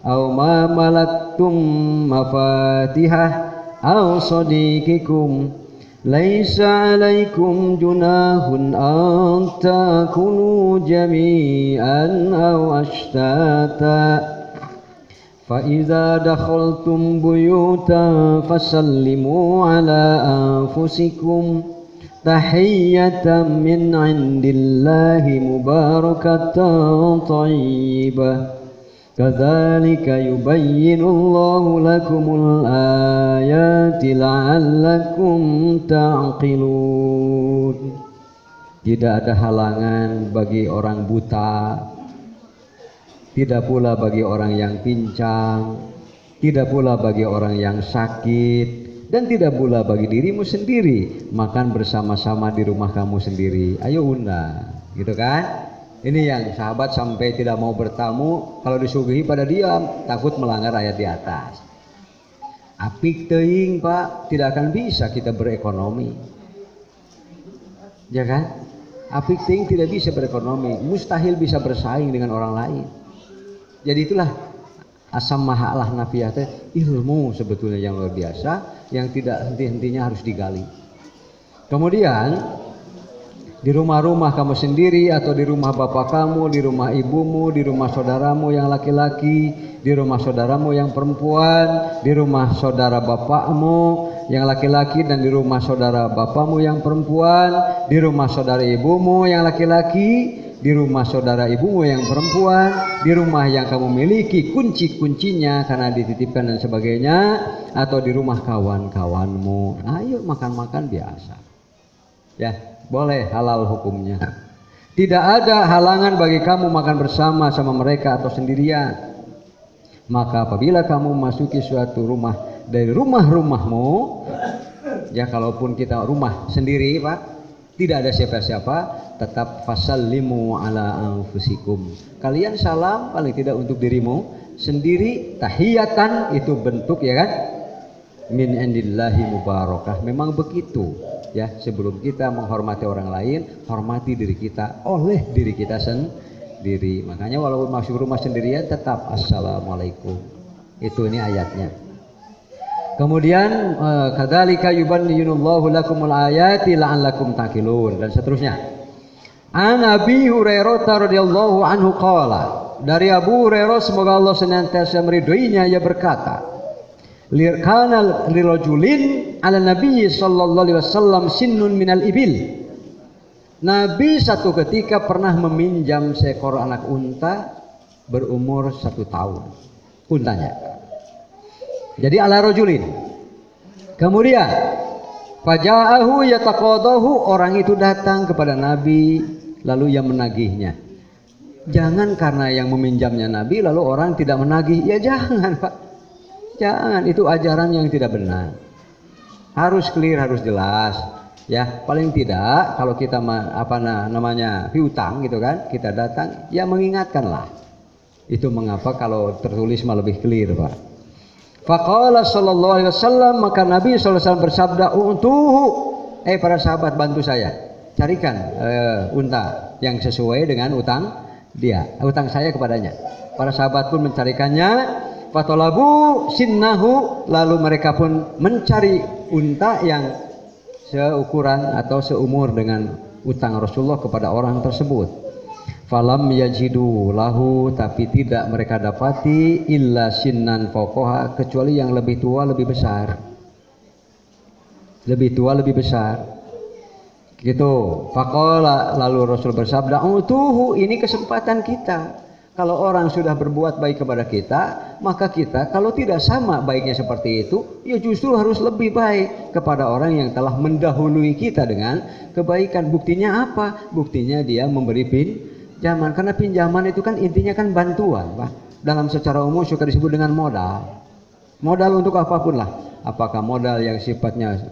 أو ما ملكتم مفاتحه أو صديقكم ليس عليكم جناح أن تأكلوا جميعا أو أشتاتا فإذا دخلتم بيوتا فسلموا على أنفسكم تحية من عند الله مباركة طيبة كذلك يبين الله لكم الآيات لعلكم تعقلون. Tidak ada halangan bagi orang buta, tidak pula bagi orang yang pincang, tidak pula bagi orang yang sakit, dan tidak pula bagi dirimu sendiri makan bersama-sama di rumah kamu sendiri. Ayo undang, gitu kan? Ini yang sahabat sampai tidak mau bertamu, kalau disuguhi pada diam, takut melanggar ayat di atas. Apik teuing Pak, tidak akan bisa kita berekonomi. Ya kan? Apik teuing tidak bisa berekonomi, mustahil bisa bersaing dengan orang lain. Jadi itulah asam mahalah nafiyah teh, ilmu sebetulnya yang luar biasa, yang tidak henti-hentinya harus digali. Kemudian di rumah-rumah kamu sendiri atau di rumah bapak kamu, di rumah ibumu, di rumah saudaramu yang laki-laki, di rumah saudaramu yang perempuan, di rumah saudara bapakmu yang laki-laki dan di rumah saudara bapakmu yang perempuan, di rumah saudara ibumu yang laki-laki, di rumah saudara ibumu yang perempuan, di rumah yang kamu miliki kunci-kuncinya karena dititipkan dan sebagainya, atau di rumah kawan-kawanmu. Ayo makan-makan biasa. Ya. Boleh, halal hukumnya. Tidak ada halangan bagi kamu makan bersama sama mereka atau sendirian. Maka apabila kamu memasuki suatu rumah dari rumah-rumahmu, ya kalaupun kita rumah sendiri Pak, tidak ada siapa-siapa, tetap fasallimu ala anfusikum. Kalian salam paling tidak untuk dirimu sendiri, tahiyatan itu bentuk ya kan? Min indillahi mubarakah. Memang begitu. Ya, sebelum kita menghormati orang lain, hormati diri kita oleh diri kita sendiri. Makanya walaupun masuk rumah sendirian tetap assalamualaikum. Itu ini ayatnya. Kemudian kadzalika yubayyinullahu lakumul ayati la'allakum taqilun dan seterusnya. An Abi Hurairah radhiyallahu anhu qala, dari Abu Hurairah semoga Allah senantiasa meridhoinya, ia berkata, kana lirajulin ala nabi sallallahu alaihi wasallam sinnun minal ibil. Nabi satu ketika pernah meminjam seekor anak unta berumur 1 tahun untanya. Jadi ala rajulin. Kemudian faja'ahu yataqadahu, orang itu datang kepada Nabi lalu ia menagihnya. Jangan karena yang meminjamnya Nabi lalu orang tidak menagih. Ya jangan Pak. Jangan, itu ajaran yang tidak benar. Harus clear, harus jelas. Ya, paling tidak kalau kita piutang gitu kan, kita datang, ya mengingatkanlah. Itu mengapa kalau tertulis mah lebih clear, Pak. Faqala sallallahu alaihi wasallam, maka Nabi sallallahu alaihi wasallam bersabda, "Untuhu, para sahabat bantu saya. Carikan unta yang sesuai dengan utang saya kepadanya." Para sahabat pun mencarikannya. Fatolabu sinnahu, lalu mereka pun mencari unta yang seukuran atau seumur dengan utang Rasulullah kepada orang tersebut. Falam yajidu lahu, tapi tidak mereka dapati illa sinnan fawqaha, kecuali yang lebih tua lebih besar. Lebih tua lebih besar. Gitu. Faqala, lalu Rasul bersabda, "Utuhu, ini kesempatan kita. Kalau orang sudah berbuat baik kepada kita, maka kita kalau tidak sama baiknya seperti itu, ya justru harus lebih baik kepada orang yang telah mendahului kita dengan kebaikan." Buktinya apa? Buktinya dia memberi pinjaman. Karena pinjaman itu kan intinya kan bantuan, Pak. Dalam secara umum suka disebut dengan modal. Modal untuk apapun lah. Apakah modal yang sifatnya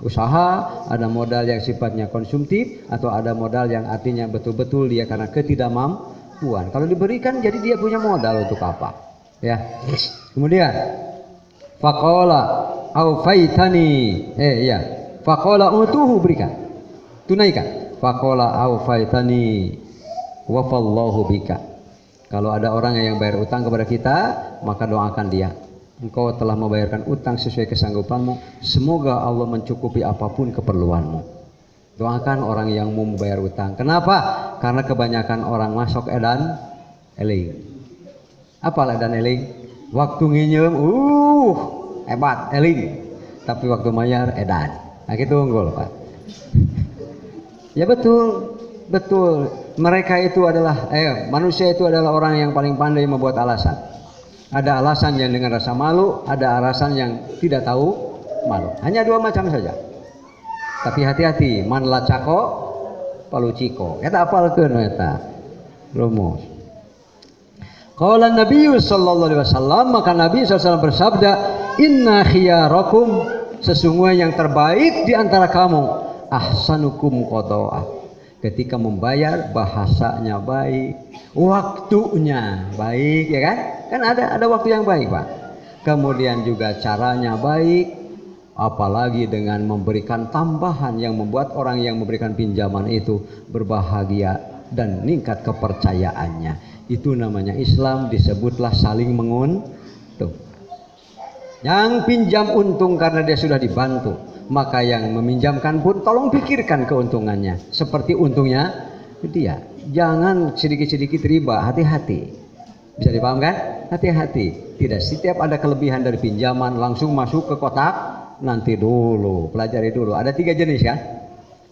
usaha, ada modal yang sifatnya konsumtif, atau ada modal yang artinya betul-betul dia karena kemampuan. Kalau diberikan jadi dia punya modal untuk apa? Ya. Kemudian faqala aufaitani. Iya. Faqala utuhu, berikan. Tunaikan. Faqala aufaitani wa fallahu bika. Kalau ada orang yang bayar utang kepada kita, maka doakan dia. Engkau telah membayarkan utang sesuai kesanggupanmu. Semoga Allah mencukupi apapun keperluanmu. Doakan orang yang mau membayar utang. Kenapa? Karena kebanyakan orang masuk edan eling. Apa edan eling? Waktu nginjem, hebat eling. Tapi waktu bayar edan. Nah gitu unggul, Pak. Ya betul, betul. Mereka itu adalah manusia itu adalah orang yang paling pandai membuat alasan. Ada alasan yang dengan rasa malu, ada alasan yang tidak tahu malu. Hanya dua macam saja. Tapi hati-hati, man lacako paluciko. Eta apalkeun eta. Rumus. Qala Nabi sallallahu alaihi wasallam, maka Nabi sallallahu bersabda, "Inna khiyarakum, sesungguhnya yang terbaik di antara kamu, ahsanukum qada'a." Ketika membayar bahasanya baik, waktunya baik, ya kan? Kan ada waktu yang baik, Pak. Kemudian juga caranya baik, apalagi dengan memberikan tambahan yang membuat orang yang memberikan pinjaman itu berbahagia dan meningkat kepercayaannya. Itu namanya Islam, disebutlah saling menguntung. Yang pinjam untung karena dia sudah dibantu, maka yang meminjamkan pun tolong pikirkan keuntungannya seperti untungnya dia. Jangan sedikit-sedikit riba, hati-hati. Bisa dipahamkan? Hati-hati. Tidak setiap ada kelebihan dari pinjaman langsung masuk ke kotak. Nanti dulu, pelajari dulu. Ada 3 jenis kan?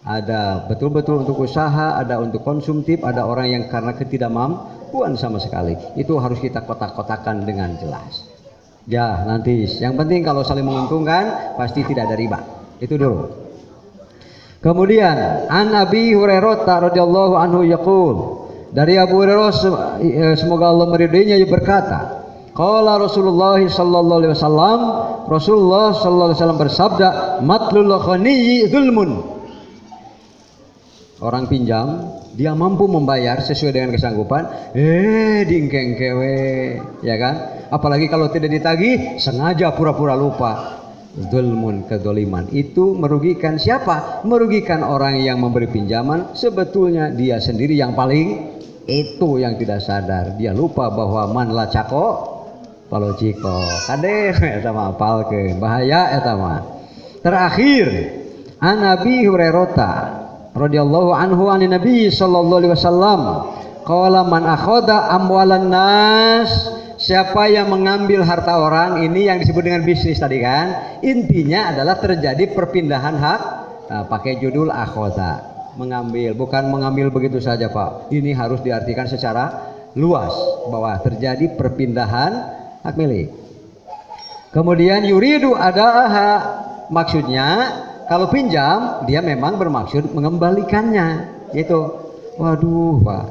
Ada betul-betul untuk usaha, ada untuk konsumtif, ada orang yang karena ketidakmampuan sama sekali. Itu harus kita kotak-kotakan dengan jelas. Ya, nanti yang penting kalau saling menguntungkan pasti tidak ada riba. Itu dulu. Kemudian an Abi Hurairah radhiyallahu anhu yaqul, dari Abu Hurairah semoga Allah meridainya, ia berkata, qala Rasulullah sallallahu alaihi wasallam, Rasulullah sallallahu alaihi wasallam bersabda, matlul ghaniyyi dzulmun. Orang pinjam, dia mampu membayar sesuai dengan kesanggupan, diingkeng-kewe, ya kan? Apalagi kalau tidak ditagih, sengaja pura-pura lupa. Dzulmun, kedzaliman. Itu merugikan siapa? Merugikan orang yang memberi pinjaman. Sebetulnya dia sendiri yang paling itu yang tidak sadar. Dia lupa bahwa man lacako palociko. Kade sama apal ke bahaya eta mah. Terakhir, an Abi Hurairah radhiyallahu anhu an Nabi sallallahu alaihi wasallam qala man akhadha amwalan nas, siapa yang mengambil harta orang, ini yang disebut dengan bisnis tadi kan, intinya adalah terjadi perpindahan hak. Nah, pakai judul akhadha, mengambil, bukan mengambil begitu saja Pak, ini harus diartikan secara luas bahwa terjadi perpindahan hak milik. Kemudian yuridu adaha, maksudnya kalau pinjam, dia memang bermaksud mengembalikannya. Gitu. Waduh, Pak.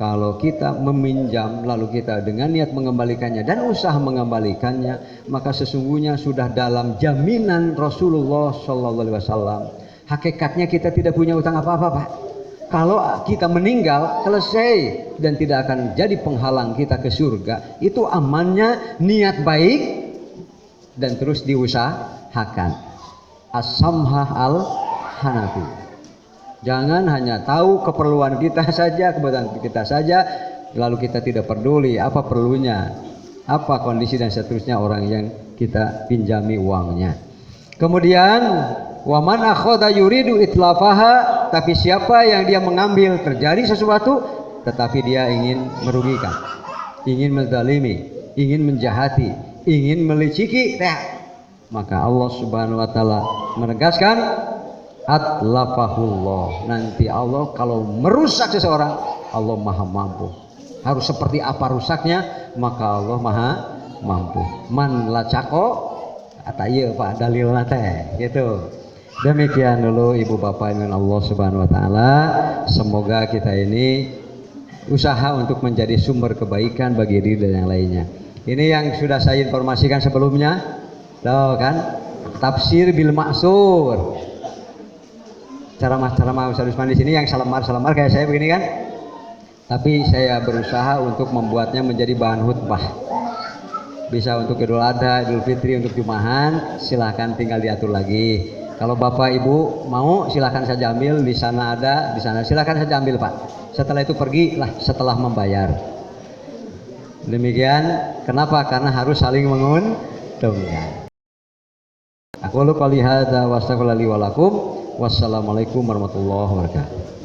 Kalau kita meminjam, lalu kita dengan niat mengembalikannya dan usaha mengembalikannya, maka sesungguhnya sudah dalam jaminan Rasulullah Sallallahu Alaihi Wasallam. Hakikatnya kita tidak punya utang apa-apa, Pak. Kalau kita meninggal, selesai dan tidak akan jadi penghalang kita ke surga. Itu amannya niat baik dan terus diusahakan. As-Samhah al-Hanafi. Jangan hanya tahu keperluan kita saja, kebutuhan kita saja, lalu kita tidak peduli apa perlunya, apa kondisi dan seterusnya orang yang kita pinjami uangnya. Kemudian waman akhadha yuridu itlafaha, tapi siapa yang dia mengambil terjadi sesuatu tetapi dia ingin merugikan, ingin menzalimi, ingin menjahati, ingin meliciki, maka Allah Subhanahu wa taala menegaskan atlafahullah. Nanti Allah kalau merusak seseorang, Allah Maha mampu. Harus seperti apa rusaknya, maka Allah Maha mampu. Man lacako ataya Pak dalilna teh gitu. Demikian dulu Ibu Bapak dengan Allah Subhanahu wa taala. Semoga kita ini usaha untuk menjadi sumber kebaikan bagi diri dan yang lainnya. Ini yang sudah saya informasikan sebelumnya. Tahu kan? Tafsir bil ma'sur. Cara Ustaz Usman di sini yang salamar kayak saya begini kan? Tapi saya berusaha untuk membuatnya menjadi bahan khutbah. Bisa untuk Idul Adha, Idul Fitri, untuk Jumahan, silahkan tinggal diatur lagi. Kalau Bapak Ibu mau, silahkan saja ambil. Di sana ada, di sana silahkan saja ambil Pak. Setelah itu pergilah setelah membayar. Demikian. Kenapa? Karena harus saling menguntungkan. Aku qouli hadza wa astaghfirullahi wa lakum. Wassalamualaikum warahmatullahi wabarakatuh.